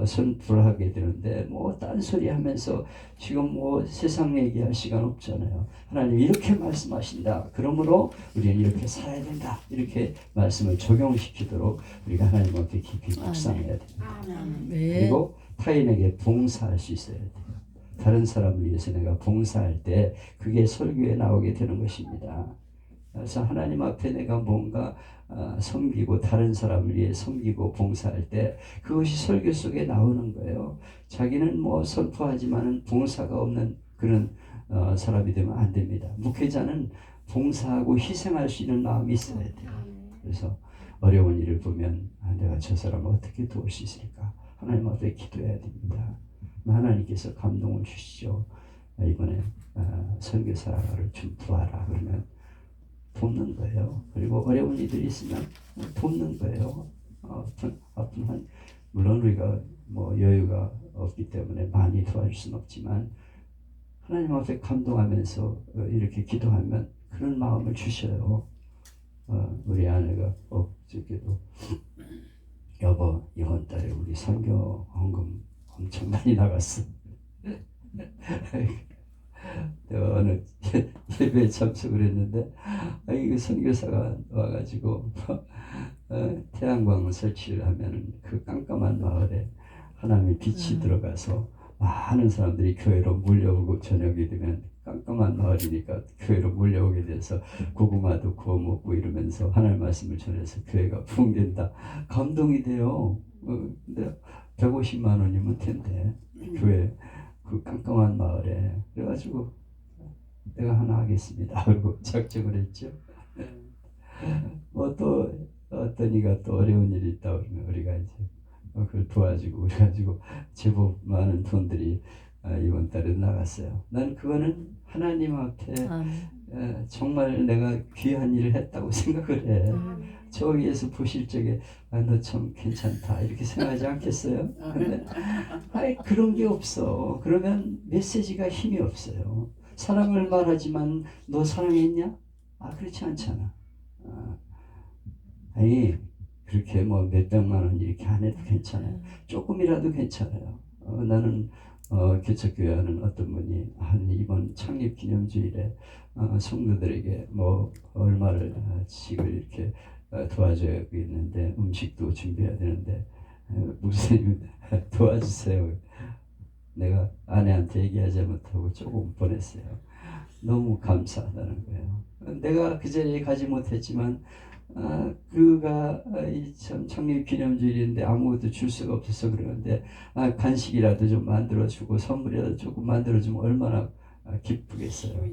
선포를 하게 되는데 딴소리 하면서 지금 세상 얘기할 시간 없잖아요. 하나님이 이렇게 말씀하신다. 그러므로 우리는 이렇게 살아야 된다. 이렇게 말씀을 적용시키도록 우리가 하나님 앞에 깊이 묵상해야 됩니다. 그리고 타인에게 봉사할 수 있어야 돼요. 다른 사람을 위해서 내가 봉사할 때 그게 설교에 나오게 되는 것입니다. 그래서 하나님 앞에 내가 뭔가 섬기고 다른 사람을 위해 섬기고 봉사할 때 그것이 설교 속에 나오는 거예요. 자기는 선포하지만은 봉사가 없는 그런 사람이 되면 안 됩니다. 목회자는 봉사하고 희생할 수 있는 마음이 있어야 돼요. 그래서 어려운 일을 보면 내가 저 사람을 어떻게 도울 수 있을까? 하나님 앞에 기도해야 됩니다. 하나님께서 감동을 주시죠. 이번에 선교사를 좀 구하라 그러면 돕는 거예요. 그리고 어려운 일들이 있으면 돕는 거예요. 아픈 물론 우리가 여유가 없기 때문에 많이 도와줄 수는 없지만 하나님 앞에 감동하면서 이렇게 기도하면 그런 마음을 주셔요. 우리 아내가 어저께도 여보 이번 달에 우리 선교 헌금 엄청 많이 나갔어. 내가 어느 예배에 참석을 했는데 이 선교사가 와가지고 태양광 설치를 하면 그 깜깜한 마을에 하나님의 빛이 들어가서 많은 사람들이 교회로 몰려오고 저녁이 되면 깜깜한 마을이니까 교회로 몰려오게 돼서 고구마도 구워 먹고 이러면서 하나님 말씀을 전해서 교회가 부흥된다. 감동이 돼요. 근데 150만 원이면 텐데 교회 그 깜깜한 마을에 그래가지고 내가 하나 하겠습니다. 그리고 작정을 했죠. 뭐 또 어떤 이가 또 어려운 일이 있다 그러면 우리가 이제 그걸 도와주고 그래가지고 제법 많은 돈들이 이번 달에 나갔어요. 난 그거는 하나님 앞에 정말 내가 귀한 일을 했다고 생각을 해. 저 위에서 보실 적에 너 참 괜찮다 이렇게 생각하지 않겠어요? 근데 그런 게 없어. 그러면 메시지가 힘이 없어요. 사랑을 말하지만 너 사랑했냐? 그렇지 않잖아. 아니 그렇게 뭐 몇백만 원 이렇게 안 해도 괜찮아요. 조금이라도 괜찮아요. 나는 개척교회 하는 어떤 분이 이번 창립 기념주일에 성도들에게 뭐 얼마를 씩을 이렇게 도와줘야 있는데 음식도 준비해야 되는데 목사님 도와주세요. 내가 아내한테 얘기하지 못하고 조금 보냈어요. 너무 감사하다는 거예요. 내가 그 자리에 가지 못했지만 그가 참 창립 기념주일인데 아무것도 줄 수가 없어서 그러는데 간식이라도 좀 만들어주고 선물이라도 조금 만들어주면 얼마나 기쁘겠어요.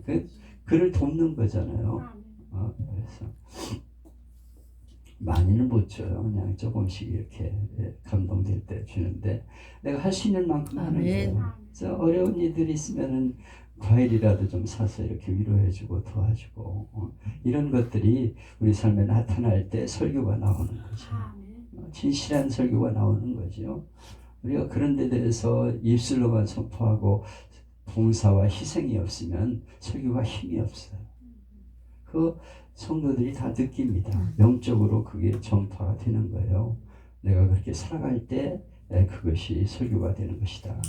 그를 돕는 거잖아요. 그래서 많이는 못 줘요. 그냥 조금씩 이렇게 감동될 때 주는데 내가 할 수 있는 만큼 하는 거예요. 그래서 어려운 일들이 있으면은 과일이라도 좀 사서 이렇게 위로해주고 도와주고 이런 것들이 우리 삶에 나타날 때 설교가 나오는 거죠. 진실한 설교가 나오는 거죠. 우리가 그런 데 대해서 입술로만 선포하고 봉사와 희생이 없으면 설교가 힘이 없어요. 그 성도들이 다 느낍니다. 영적으로 그게 전파가 되는 거예요. 내가 그렇게 살아갈 때 그것이 설교가 되는 것이다.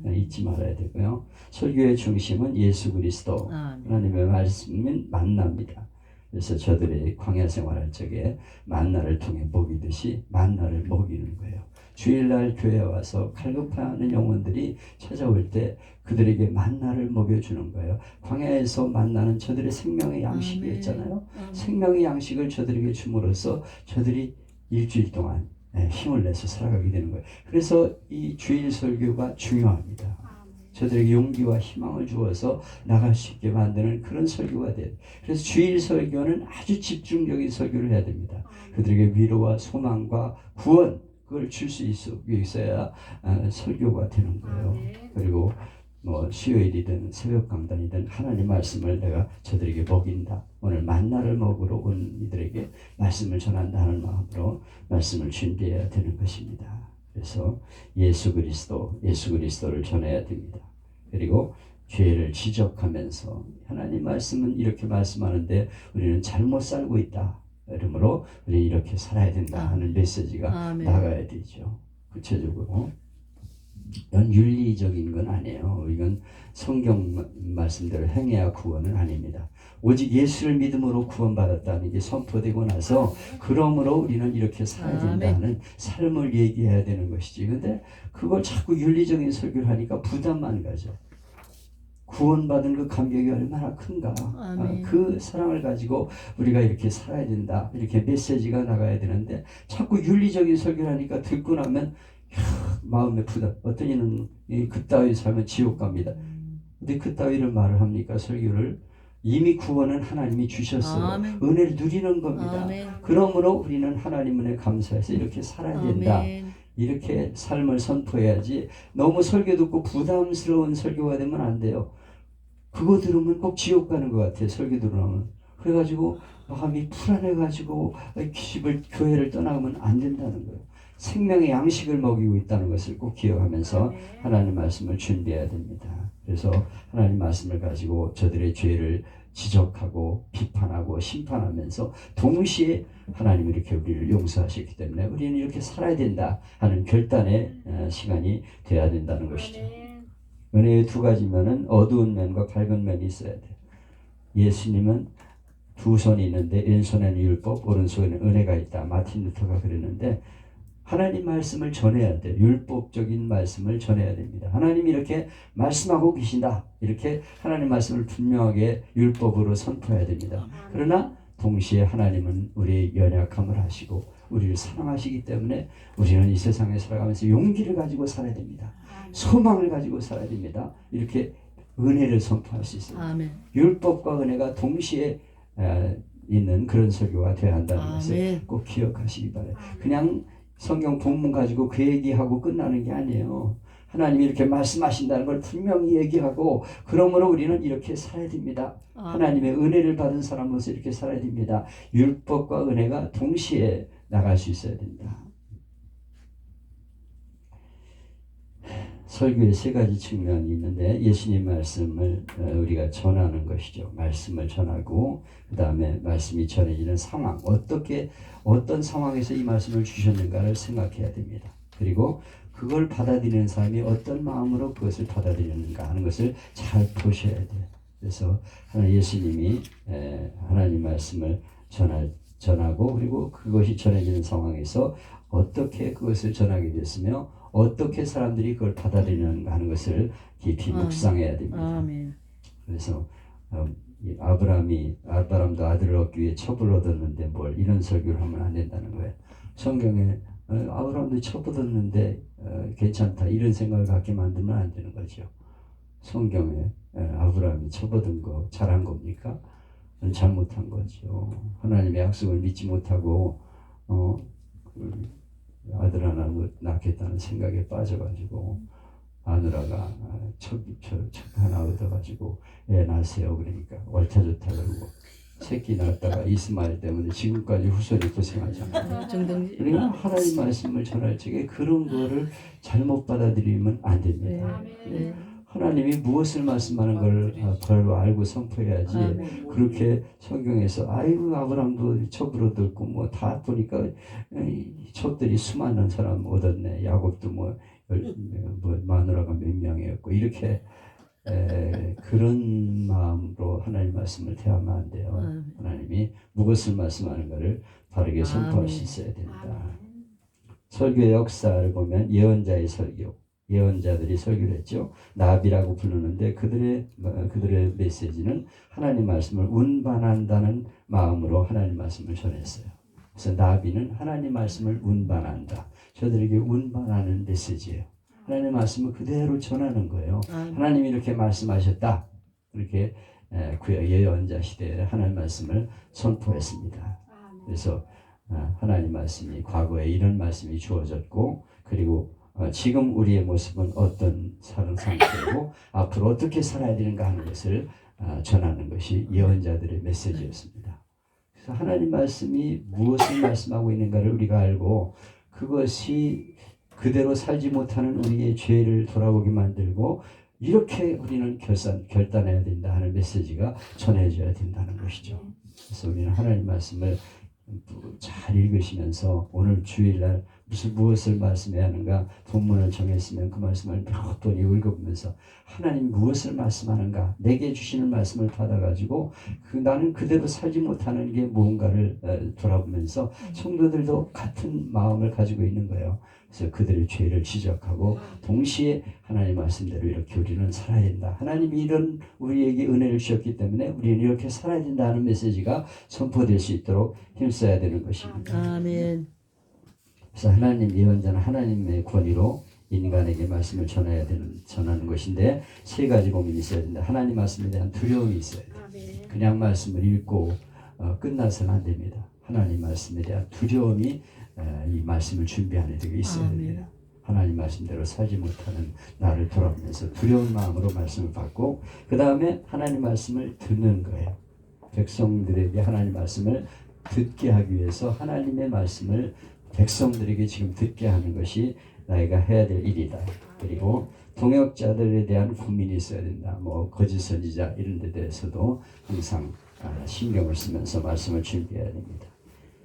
잊지 말아야 되고요. 설교의 중심은 예수 그리스도 하나님의 말씀은 만나입니다. 그래서 저들이 광야 생활할 적에 만나를 통해 먹이듯이 만나를 먹이는 거예요. 주일날 교회에 와서 갈급해하는 영혼들이 찾아올 때 그들에게 만나를 먹여주는 거예요. 광야에서 만나는 저들의 생명의 양식이었잖아요. 생명의 양식을 저들에게 줌으로써 저들이 일주일 동안 힘을 내서 살아가게 되는 거예요. 그래서 이 주일 설교가 중요합니다. 저들에게 용기와 희망을 주어서 나갈 수 있게 만드는 그런 설교가 돼요. 그래서 주일 설교는 아주 집중적인 설교를 해야 됩니다. 그들에게 위로와 소망과 구원 그걸 줄 수 있어야 설교가 되는 거예요. 그리고 뭐 수요일이든 새벽 강단이든 하나님 말씀을 내가 저들에게 먹인다. 오늘 만나를 먹으러 온 이들에게 말씀을 전한다는 마음으로 말씀을 준비해야 되는 것입니다. 그래서 예수 그리스도를 전해야 됩니다. 그리고 죄를 지적하면서 하나님 말씀은 이렇게 말씀하는데 우리는 잘못 살고 있다. 이러므로 우리는 이렇게 살아야 된다 하는 메시지가 나가야 되죠. 구체적으로. 이건 윤리적인 건 아니에요. 이건 성경 말씀대로 행해야 구원은 아닙니다. 오직 예수를 믿음으로 구원받았다는 게 선포되고 나서 그러므로 우리는 이렇게 살아야 된다는 삶을 얘기해야 되는 것이지. 근데 그걸 자꾸 윤리적인 설교를 하니까 부담만 가죠. 구원받은 그 감격이 얼마나 큰가. 그 사랑을 가지고 우리가 이렇게 살아야 된다. 이렇게 메시지가 나가야 되는데 자꾸 윤리적인 설교를 하니까 듣고 나면 마음의 부담. 어떤 이는 그따위 살면 지옥 갑니다. 근데 그따위를 말을 합니까? 설교를. 이미 구원은 하나님이 주셨어요. 은혜를 누리는 겁니다. 그러므로 우리는 하나님 은혜 감사해서 이렇게 살아야 된다. 이렇게 삶을 선포해야지 너무 설교 듣고 부담스러운 설교가 되면 안 돼요. 그거 들으면 꼭 지옥 가는 것 같아요. 설교 들으면. 그래가지고 마음이 불안해가지고 집을 교회를 떠나가면 안 된다는 거예요. 생명의 양식을 먹이고 있다는 것을 꼭 기억하면서 하나님 말씀을 준비해야 됩니다. 그래서 하나님 말씀을 가지고 저들의 죄를 지적하고 비판하고 심판하면서 동시에 하나님이 이렇게 우리를 용서하셨기 때문에 우리는 이렇게 살아야 된다 하는 결단의 시간이 돼야 된다는 것이죠. 은혜의 두 가지면은 어두운 면과 밝은 면이 있어야 돼요. 예수님은 두 손이 있는데 왼손에는 율법, 오른손에는 은혜가 있다. 마틴 루터가 그랬는데 하나님 말씀을 전해야 돼요. 율법적인 말씀을 전해야 됩니다. 하나님이 이렇게 말씀하고 계신다. 이렇게 하나님 말씀을 분명하게 율법으로 선포해야 됩니다. 그러나 동시에 하나님은 우리의 연약함을 아시고 우리를 사랑하시기 때문에 우리는 이 세상에 살아가면서 용기를 가지고 살아야 됩니다. 소망을 가지고 살아야 됩니다. 이렇게 은혜를 선포할 수 있습니다. 아멘. 율법과 은혜가 동시에 있는 그런 설교가 되어야 한다는 것을 아멘. 꼭 기억하시기 바라요. 그냥 성경 본문 가지고 그 얘기하고 끝나는 게 아니에요. 하나님이 이렇게 말씀하신다는 걸 분명히 얘기하고 그러므로 우리는 이렇게 살아야 됩니다. 하나님의 은혜를 받은 사람으로서 이렇게 살아야 됩니다. 율법과 은혜가 동시에 나갈 수 있어야 됩니다. 설교의 세 가지 측면이 있는데 예수님 말씀을 우리가 전하는 것이죠. 말씀을 전하고 그 다음에 말씀이 전해지는 상황, 어떤 상황에서 이 말씀을 주셨는가를 생각해야 됩니다. 그리고 그걸 받아들이는 사람이 어떤 마음으로 그것을 받아들이는가 하는 것을 잘 보셔야 돼요. 그래서 예수님이 하나님 말씀을 전하고 그리고 그것이 전해지는 상황에서 어떻게 그것을 전하게 됐으며 어떻게 사람들이 그걸 받아들이는가 하는 것을 깊이 묵상해야 됩니다. 아멘. 그래서 아브라함도 아들을 얻기 위해 첩을 얻었는데 뭘 이런 설교를 하면 안 된다는 거예요. 성경에 아브라함도 첩 얻었는데 괜찮다 이런 생각을 갖게 만들면 안 되는 거죠. 성경에 아브라함이 첩 얻은 거 잘한 겁니까? 잘못한 거죠. 하나님의 약속을 믿지 못하고 아들 하나 낳겠다는 생각에 빠져가지고 마누라가 첩 하나 얻어가지고 애 낳으세요 그러니까 옳다 좋다 그러고 새끼 낳았다가 이스마엘 때문에 지금까지 후손이 고생하잖아요. 그러니까 하나님 말씀을 전할 적에 그런 거를 잘못 받아들이면 안 됩니다. 네. 하나님이 무엇을 말씀하는 걸 바로 알고 선포해야지. 그렇게 성경에서 아이고 아브람도 첩으로 듣고 뭐 다 보니까 첩들이 수많은 사람 얻었네. 야곱도 뭐 마누라가 몇 명이었고 이렇게 그런 마음으로 하나님 말씀을 대하면 안 돼요. 하나님이 무엇을 말씀하는 것을 바르게 선포할 수 있어야 됩니다. 설교의 역사를 보면 예언자의 설교. 예언자들이 설교를 했죠. 나비라고 부르는데 그들의 메시지는 하나님 말씀을 운반한다는 마음으로 하나님 말씀을 전했어요. 그래서 나비는 하나님 말씀을 운반한다. 저들에게 운반하는 메시지예요. 하나님 말씀을 그대로 전하는 거예요. 하나님이 이렇게 말씀하셨다. 이렇게 예언자 시대에 하나님 말씀을 선포했습니다. 그래서 하나님 말씀이 과거에 이런 말씀이 주어졌고 그리고 지금 우리의 모습은 어떤 사는 상태고 앞으로 어떻게 살아야 되는가 하는 것을 전하는 것이 예언자들의 메시지였습니다. 그래서 하나님 말씀이 무엇을 말씀하고 있는가를 우리가 알고 그것이 그대로 살지 못하는 우리의 죄를 돌아보게 만들고 이렇게 우리는 결단해야 된다 하는 메시지가 전해져야 된다는 것이죠. 그래서 우리는 하나님 말씀을 잘 읽으시면서 오늘 주일날 무엇을 말씀해야 하는가 본문을 정했으면 그 말씀을 몇 번 읽어보면서 하나님 무엇을 말씀하는가 내게 주시는 말씀을 받아가지고 나는 그대로 살지 못하는 게 무언가를 돌아보면서 성도들도 같은 마음을 가지고 있는 거예요. 그래서 그들의 죄를 지적하고 동시에 하나님 말씀대로 이렇게 우리는 살아야 된다. 하나님이 이런 우리에게 은혜를 주셨기 때문에 우리는 이렇게 살아야 된다는 메시지가 선포될 수 있도록 힘써야 되는 것입니다. 아멘. 그래서 하나님 예언자는 하나님의 권위로 인간에게 말씀을 전하는 것인데 세 가지 고민이 있어야 된다. 하나님 말씀에 대한 두려움이 있어야 돼요. 그냥 말씀을 읽고 끝나서는 안 됩니다. 하나님 말씀에 대한 두려움이 이 말씀을 준비하는 데 있어야 됩니다. 하나님 말씀대로 살지 못하는 나를 돌아보면서 두려운 마음으로 말씀을 받고 그 다음에 하나님 말씀을 듣는 거예요. 백성들에게 하나님 말씀을 듣게 하기 위해서 하나님의 말씀을 백성들에게 지금 듣게 하는 것이 나이가 해야 될 일이다. 그리고 동역자들에 대한 고민이 있어야 된다. 뭐 거짓 선지자 이런 데 대해서도 항상 신경을 쓰면서 말씀을 준비해야 됩니다.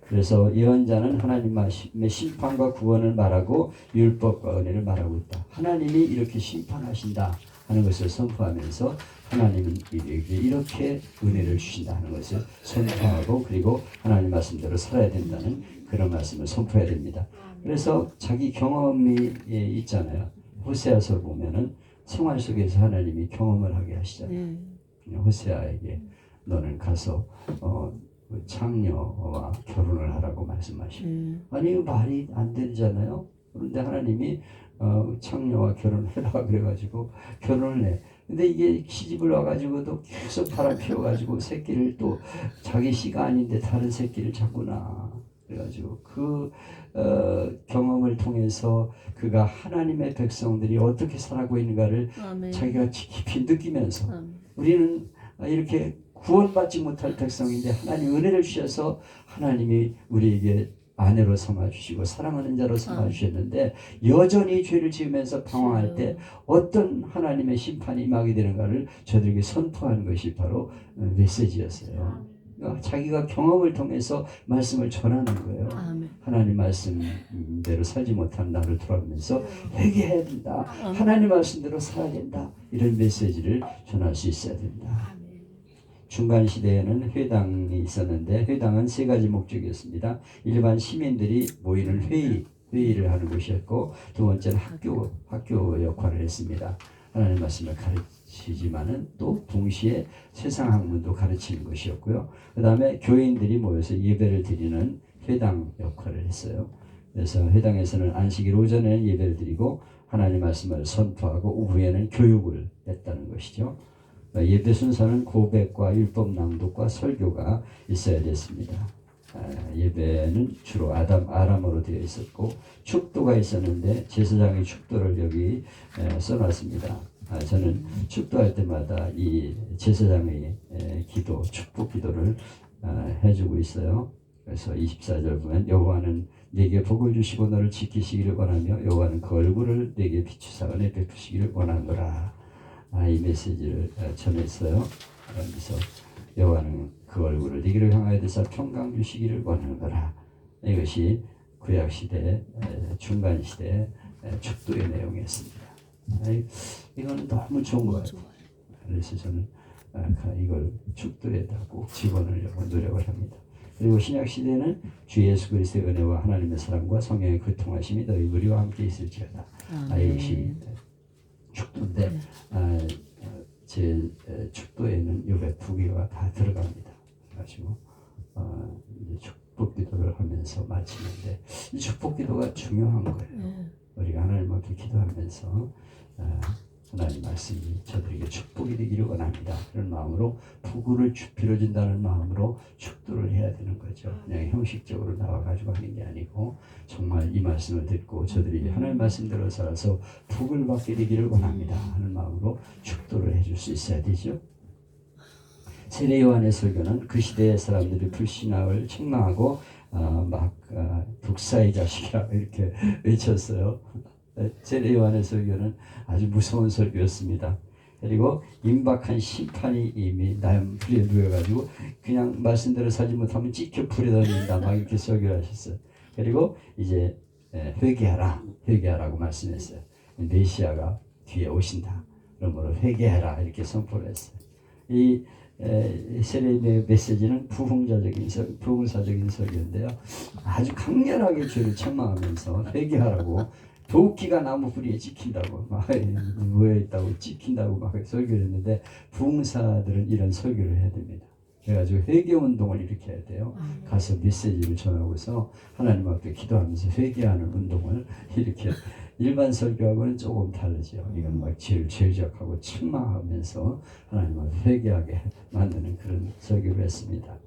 그래서 예언자는 하나님의 심판과 구원을 말하고 율법과 은혜를 말하고 있다. 하나님이 이렇게 심판하신다. 하는 것을 선포하면서 하나님은 우리에게 이렇게 은혜를 주신다는 것을 선포하고 그리고 하나님 말씀대로 살아야 된다는 그런 말씀을 선포해야 됩니다. 그래서 자기 경험이 있잖아요. 호세아서 보면은 생활 속에서 하나님이 경험을 하게 하시잖아요. 호세아에게 너는 가서 그 창녀와 결혼을 하라고 말씀하시고 아니 이거 말이 안 되잖아요. 그런데 하나님이 창녀와 결혼해라 그래가지고 결혼을 해. 근데 이게 시집을 와가지고도 계속 바람 피워가지고 새끼를 또 자기 씨가 아닌데 다른 새끼를 자꾸 낳아. 그래가지고 그 경험을 통해서 그가 하나님의 백성들이 어떻게 살아가고 있는가를 아멘. 자기가 깊이 느끼면서 아멘. 우리는 이렇게 구원받지 못할 백성인데 하나님 은혜를 주셔서 하나님이 우리에게 아내로 삼아주시고 사랑하는 자로 삼아주셨는데 여전히 죄를 지으면서 방황할 때 어떤 하나님의 심판이 임하게 되는가를 저들에게 선포하는 것이 바로 메시지였어요. 그러니까 자기가 경험을 통해서 말씀을 전하는 거예요. 아멘. 하나님 말씀대로 살지 못한 나를 돌아보면서 회개해야 된다. 하나님 말씀대로 살아야 된다. 이런 메시지를 전할 수 있어야 된다. 중간 시대에는 회당이 있었는데 회당은 세 가지 목적이었습니다. 일반 시민들이 모이는 회의를 하는 곳이었고 두 번째는 학교 역할을 했습니다. 하나님 말씀을 가르치지만은 또 동시에 세상 학문도 가르치는 것이었고요. 그 다음에 교인들이 모여서 예배를 드리는 회당 역할을 했어요. 그래서 회당에서는 안식일 오전에는 예배를 드리고 하나님 말씀을 선포하고 오후에는 교육을 했다는 것이죠. 예배 순서는 고백과 율법 낭독과 설교가 있어야 됐습니다. 예배는 주로 아람어로 되어 있었고 축도가 있었는데 제사장이 축도를 여기 써놨습니다. 저는 축도할 때마다 이 제사장의 기도, 축복 기도를 해주고 있어요. 그래서 24절 보면 여호와는 내게 복을 주시고 너를 지키시기를 원하며 여호와는 그 얼굴을 내게 비추사 은혜 베푸시기를 원하노라. 이 메시지를 전했어요. 그래서 여호와는 그 얼굴을 네게로 향하여 대사 평강 주시기를 원하노라. 이것이 구약 시대, 중간 시대 축도의 내용이었습니다. 이건 너무 좋은 것 같아요. 그래서 저는 이걸 축도에다 꼭 집어넣으려고 노력을 합니다. 그리고 신약 시대는 주 예수 그리스도의 은혜와 하나님의 사랑과 성령의 교통하심이 너희 우리와 함께 있을지어다. 이것이 축도인데 제 축도에는 요배 두 개가 다 들어갑니다. 그래가지고 축복 기도를 하면서 마치는데 이 축복 기도가 중요한 거예요. 우리가 하나님 앞에 기도하면서 하나님 말씀이 저들에게 축복이 되기를 원합니다. 그런 마음으로 부구를 빌어준다는 마음으로 축도를 해야 되는 거죠. 그냥 형식적으로 나와가지고 하는 게 아니고 정말 이 말씀을 듣고 저들이 하나님 말씀대로 살아서 복을 받게 되기를 원합니다 하는 마음으로 축도를 해줄 수 있어야 되죠. 세례 요한의 설교는 그 시대의 사람들이 불신앙을 책망하고 독사의 자식이라 이렇게 외쳤어요. 세례 요한의 설교는 아주 무서운 설교였습니다. 그리고 임박한 심판이 이미 남불에 누워가지고 그냥 말씀대로 살지 못하면 찍혀 불에 던진다 막 이렇게 설교를 하셨어요. 그리고 이제 회개하라고 말씀했어요. 메시아가 뒤에 오신다. 그러므로 회개하라 이렇게 선포를 했어요. 이 세례의 메시지는 부흥사적인 설교인데요. 아주 강렬하게 죄를 책망하면서 회개하라고 도끼가 나무 뿌리에 찍힌다고 막 누워있다고 찍힌다고 막 설교를 했는데 부흥사들은 이런 설교를 해야 됩니다. 그래가지고 회개운동을 일으켜야 돼요. 가서 메시지를 전하고서 하나님 앞에 기도하면서 회개하는 운동을 일으켜요. 일반 설교하고는 조금 다르죠. 이건 막 죄를 지적하고 책망하면서 하나님 앞에 회개하게 만드는 그런 설교를 했습니다.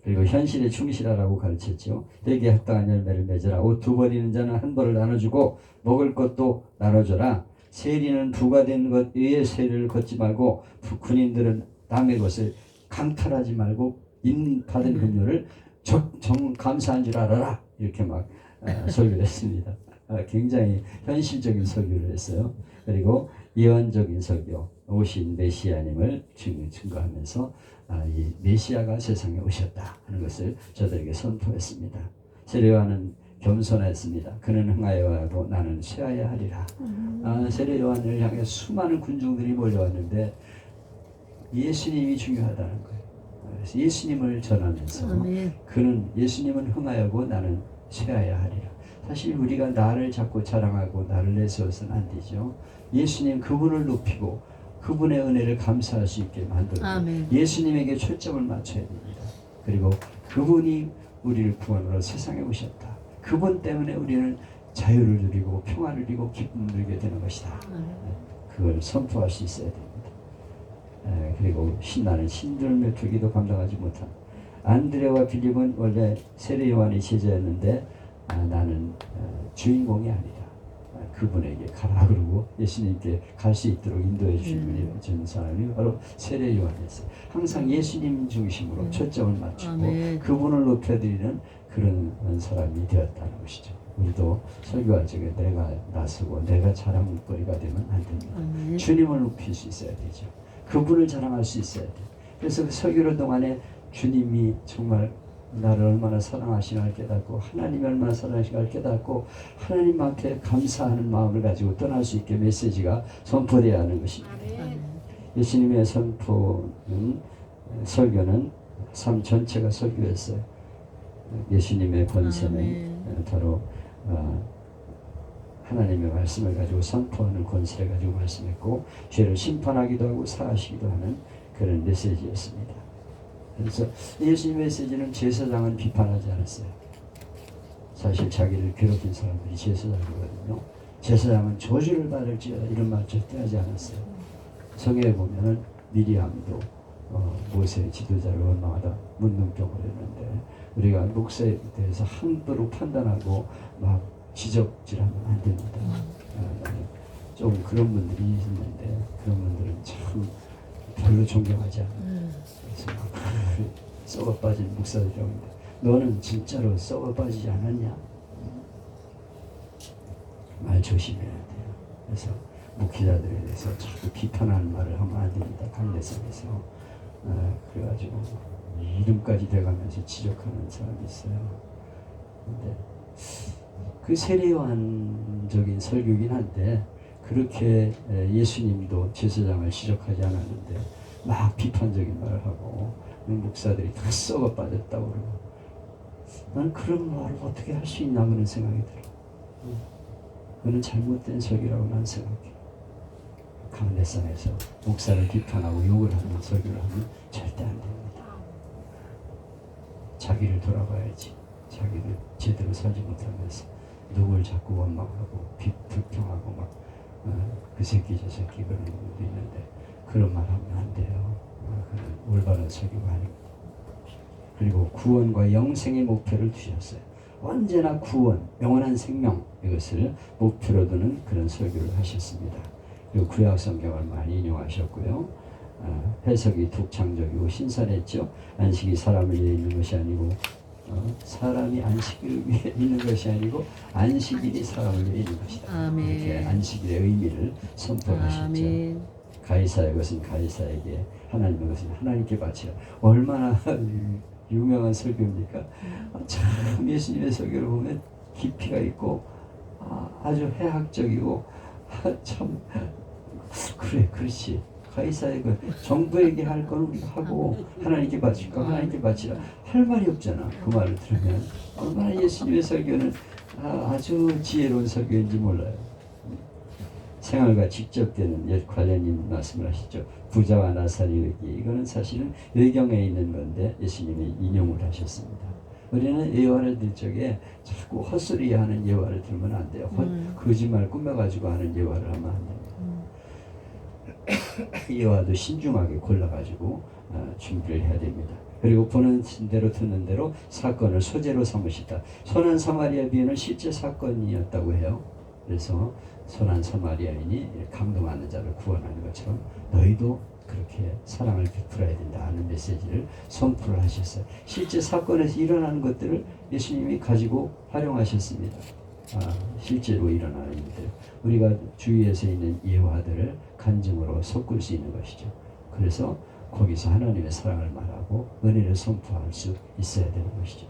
그리고 현실에 충실하라고 가르쳤죠. 회개에 합당한 열매를 맺으라. 옷 두 벌이는 자는 한 벌을 나눠주고 먹을 것도 나눠줘라. 세리는 부과된 것 위에 세리를 걷지 말고 군인들은 남의 것을 강탈하지 말고 받은 금료를 감사한 줄 알아라. 이렇게 막 설교를 했습니다. 굉장히 현실적인 설교를 했어요. 그리고 예언적인 설교, 오신 메시아님을 증거하면서 이 메시아가 세상에 오셨다 하는 것을 저들에게 선포했습니다. 세례요한은 겸손했습니다. 그는 흥하여도 나는 쇠하여 하리라. 세례 요한을 향해 수많은 군중들이 몰려왔는데 예수님이 중요하다는 거예요. 그래서 예수님을 전하면서 아멘. 그는 예수님은 흥하여고 나는 쇠하여 하리라. 사실 우리가 나를 자꾸 자랑하고 나를 내세워서는 안 되죠. 예수님 그분을 높이고 그분의 은혜를 감사할 수 있게 만들고 아멘. 예수님에게 초점을 맞춰야 됩니다. 그리고 그분이 우리를 구원으로 세상에 오셨다. 그분 때문에 우리는 자유를 누리고 평화를 누리고 기쁨을 누리게 되는 것이다. 그걸 선포할 수 있어야 됩니다. 그리고 신나는 신들매투기도 감당하지 못한 안드레와 빌립은 원래 세례 요한의 제자였는데 나는 주인공이 아니다. 그분에게 가라 그러고 예수님께 갈 수 있도록 인도해 주신 사람이 바로 세례 요한이었어요. 항상 예수님 중심으로 초점을 맞추고 아멘. 그분을 높여드리는 그런 사람이 되었다는 것이죠. 우리도 설교할 적에 내가 나서고 내가 자랑거리가 되면 안 됩니다. 아멘. 주님을 높일 수 있어야 되죠. 그분을 자랑할 수 있어야 돼요. 그래서 그 설교를 동안에 주님이 정말 나를 얼마나 사랑하시나를 깨닫고 하나님이 얼마나 사랑하시나를 깨닫고 하나님 앞에 감사하는 마음을 가지고 떠날 수 있게 메시지가 선포되어야 하는 것입니다. 예수님의 선포는 설교는 삶 전체가 설교였어요. 예수님의 권세는 바로 하나님의 말씀을 가지고 선포하는 권세를 가지고 말씀했고 죄를 심판하기도 하고 사하시기도 하는 그런 메시지였습니다. 그래서 예수님의 메시지는 제사장은 비판하지 않았어요. 사실 자기를 괴롭힌 사람들이 제사장이거든요. 제사장은 저주를 받을지어다 이런 말 절대 하지 않았어요. 성경에 보면은 미리암도 모세의 지도자를 원망하다 문둥병을 했는데 우리가 목사에 대해서 함부로 판단하고 막 지적질하면 안 됩니다. 좀 그런 분들이 있는데 그런 분들은 참 별로 존경하지 않아요. 그래서 막 썩어 빠진 목사들이라고 하는데 너는 진짜로 썩어 빠지지 않았냐? 말 조심해야 돼요. 그래서 목회자들에 대해서 자꾸 비판하는 말을 하면 안 됩니다. 강대상에서 그래가지고 이름까지 돼가면서 지적하는 사람이 있어요. 근데 그 세례요한적인 설교긴 한데 그렇게 예수님도 제사장을 지적하지 않았는데 막 비판적인 말을 하고 목사들이 다 썩어 빠졌다고 그러고 난 그런 말을 어떻게 할 수 있나 그런 생각이 들어. 그건 잘못된 설교라고 난 생각해. 강대상에서 목사를 비판하고 욕을 하는 설교를 하면 절대 안 됩니다. 자기를 돌아봐야지. 자기를 제대로 살지 못하면서 누굴 자꾸 원망하고 불평하고 막 그 새끼 저 새끼 그런 분도 있는데 그런 말 하면 안 돼요. 그건 올바른 설교가 아닙니다. 그리고 구원과 영생의 목표를 두셨어요. 언제나 구원, 영원한 생명 이것을 목표로 두는 그런 설교를 하셨습니다. 그리고 구약 성경을 많이 인용하셨고요. 해석이 독창적이고 신선했죠. 안식이 사람을 위해 있는 것이 아니고 사람이 안식을 위해 있는 것이 아니고 안식일이 사람을 위해 있는 것이다. 아멘. 이렇게 안식일의 의미를 선포하셨죠. 아멘. 가이사의 것은 가이사에게 하나님의 것은 하나님께 바치라. 얼마나 유명한 설교입니까? 참 예수님의 설교를 보면 깊이가 있고 아주 해학적이고 참 그래 그렇지. 가이사의 것 정부에게 할 건 우리가 하고 하나님께 바칠 거 하나님께 바치라 할 말이 없잖아. 그 말을 들으면 얼마나 예수님의 설교는 아주 지혜로운 설교인지 몰라요. 생활과 직접되는 옛 관련인 말씀을 하시죠. 부자와 나사리 얘기 이거는 사실은 외경에 있는 건데 예수님이 인용을 하셨습니다. 우리는 예화를 들 적에 자꾸 헛소리하는 예화를 들으면 안 돼요. 거짓말 꾸며가지고 하는 예화를 하면 안 됩니다. 예화도 신중하게 골라가지고 준비를 해야 됩니다. 그리고 보는 대로 듣는 대로 사건을 소재로 삼으시다. 선한 사마리아 비유는 실제 사건이었다고 해요. 그래서 선한 사마리아인이 감동하는 자를 구원하는 것처럼 너희도 그렇게 사랑을 베풀어야 된다 하는 메시지를 선포를 하셨어요. 실제 사건에서 일어나는 것들을 예수님이 가지고 활용하셨습니다. 실제로 일어나는 일들 우리가 주위에서 있는 예화들을 간증으로 섞을 수 있는 것이죠. 그래서 거기서 하나님의 사랑을 말하고 은혜를 선포할 수 있어야 되는 것이죠.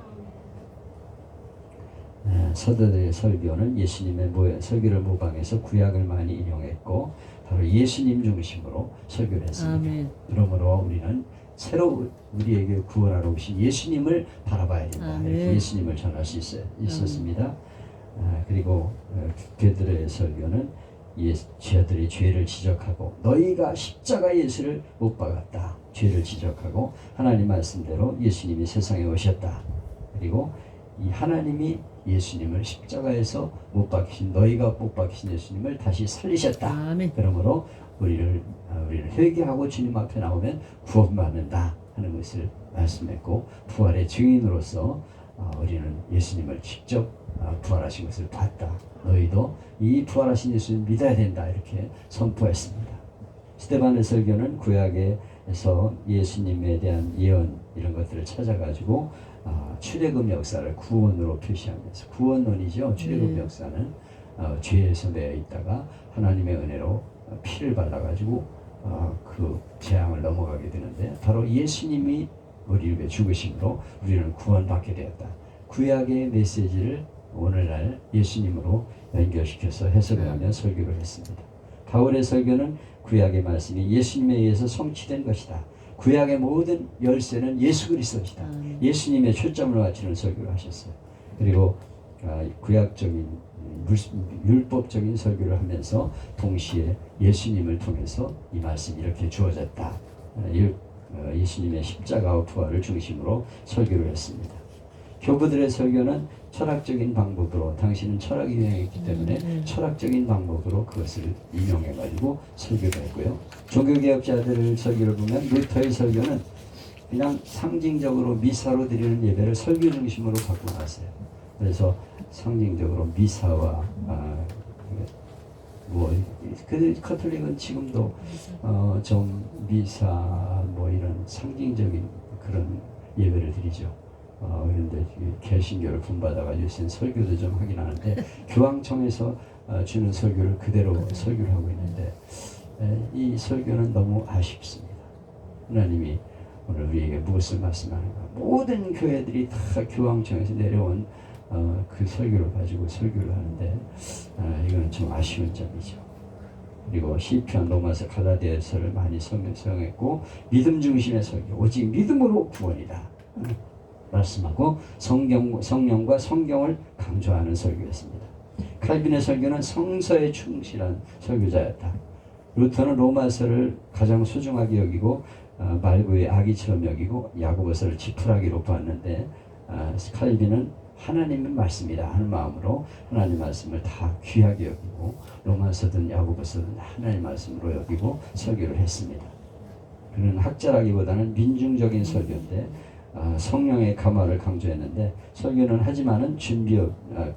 사도들의 설교는 예수님의 설교를 모방해서 구약을 많이 인용했고 바로 예수님 중심으로 설교를 했습니다. 아멘. 그러므로 우리는 새로 우리에게 구원하러 오신 예수님을 바라봐야 된다. 아멘. 이렇게 예수님을 전할 수 있었습니다. 그리고 베드로의 설교는 죄들이 죄를 지적하고 너희가 십자가 예수를 못 박았다. 죄를 지적하고 하나님 말씀대로 예수님이 세상에 오셨다. 그리고 이 하나님이 예수님을 십자가에서 못 박히신 너희가 못 박히신 예수님을 다시 살리셨다. 아멘. 그러므로 우리를 회개하고 주님 앞에 나오면 구원받는다 하는 것을 말씀했고 부활의 증인으로서 우리는 예수님을 직접 부활하신 것을 봤다. 너희도 이 부활하신 예수를 믿어야 된다 이렇게 선포했습니다. 스데반의 설교는 구약에서 예수님에 대한 예언 이런 것들을 찾아가지고 출애굽 역사를 구원으로 표시하면서 구원론이죠. 출애굽 역사는 죄에서 내어 있다가 하나님의 은혜로 피를 발라가지고 그 재앙을 넘어가게 되는데 바로 예수님이 우리를 위해 죽으심으로 우리는 구원받게 되었다. 구약의 메시지를 오늘날 예수님으로 연결시켜서 해석을 하며 설교를 했습니다. 바울의 설교는 구약의 말씀이 예수님에 의해서 성취된 것이다. 구약의 모든 열쇠는 예수 그리스도이다. 예수님의 초점을 맞추는 설교를 하셨어요. 그리고 구약적인 율법적인 설교를 하면서 동시에 예수님을 통해서 이 말씀이 이렇게 주어졌다. 예수님의 십자가와 부활을 중심으로 설교를 했습니다. 교부들의 설교는 철학적인 방법으로 당시는 철학이 유행했기 때문에 철학적인 방법으로 그것을 인용해가지고 설교를 했고요. 종교개혁자들의 설교를 보면 루터의 설교는 그냥 상징적으로 미사로 드리는 예배를 설교 중심으로 바꿔놨어요. 그래서 상징적으로 미사와 카톨릭은 지금도 좀 미사 이런 상징적인 그런 예배를 드리죠. 그런데 개신교를 본받아가지고 쓴 설교도 좀 하긴 하는데 교황청에서 주는 설교를 그대로 설교를 하고 있는데 이 설교는 너무 아쉽습니다. 하나님이 오늘 우리에게 무엇을 말씀하는가? 모든 교회들이 다 교황청에서 내려온 그 설교를 가지고 설교를 하는데 이건 좀 아쉬운 점이죠. 그리고 시편, 로마서, 갈라디아서를 많이 사용했고 믿음 중심의 설교, 오직 믿음으로 구원이다 말씀하고 성령과 성경을 강조하는 설교였습니다. 칼빈의 설교는 성서에 충실한 설교자였다. 루터는 로마서를 가장 소중하게 여기고 말구의 아기처럼 여기고 야고보서를 지푸라기로 보았는데 칼빈은 하나님의 말씀이다 하는 마음으로 하나님 말씀을 다 귀하게 여기고 로마서든 야고보서든 하나님 말씀으로 여기고 설교를 했습니다. 그는 학자라기보다는 민중적인 설교인데 성령의 감화를 강조했는데 설교는 하지만은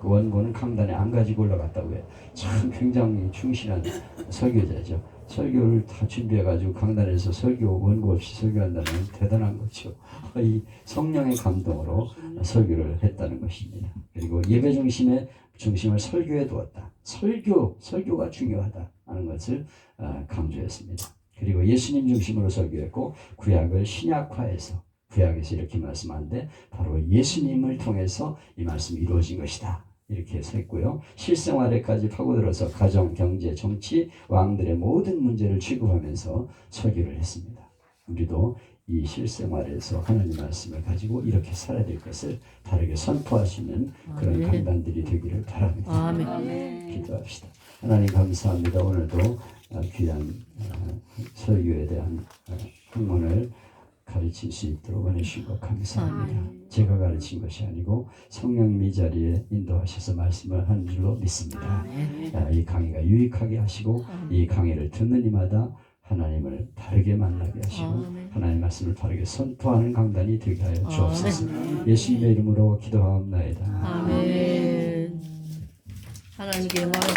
원고는 강단에 안 가지고 올라갔다고 해요. 참 굉장히 충실한 설교자죠. 설교를 다 준비해가지고 강단에서 원고 없이 설교한다는 대단한 거죠. 이 성령의 감동으로 설교를 했다는 것입니다. 그리고 예배 중심을 설교에 두었다. 설교가 중요하다 하는 것을 강조했습니다. 그리고 예수님 중심으로 설교했고 구약을 신약화해서 구약에서 이렇게 말씀하는데 바로 예수님을 통해서 이 말씀이 이루어진 것이다. 이렇게 해서 했고요. 실생활에까지 파고들어서 가정, 경제, 정치, 왕들의 모든 문제를 취급하면서 설교를 했습니다. 우리도 이 실생활에서 하나님 말씀을 가지고 이렇게 살아야 될 것을 다르게 선포할 수 있는 그런 강단들이 되기를 바랍니다. 아멘. 기도합시다. 하나님 감사합니다. 오늘도 귀한 설교에 대한 학문을 가르칠 수 있도록 원해주신 것 감사합니다. 제가 가르친 것이 아니고 성령님이 이 자리에 인도하셔서 말씀을 하는 줄로 믿습니다. 이 강의가 유익하게 하시고 이 강의를 듣는 이마다 하나님을 바르게 만나게 하시고 하나님의 말씀을 바르게 선포하는 강단이 되게 하여 주옵소서. 예수님의 이름으로 기도하옵나이다. 아멘. 하나님께 영광을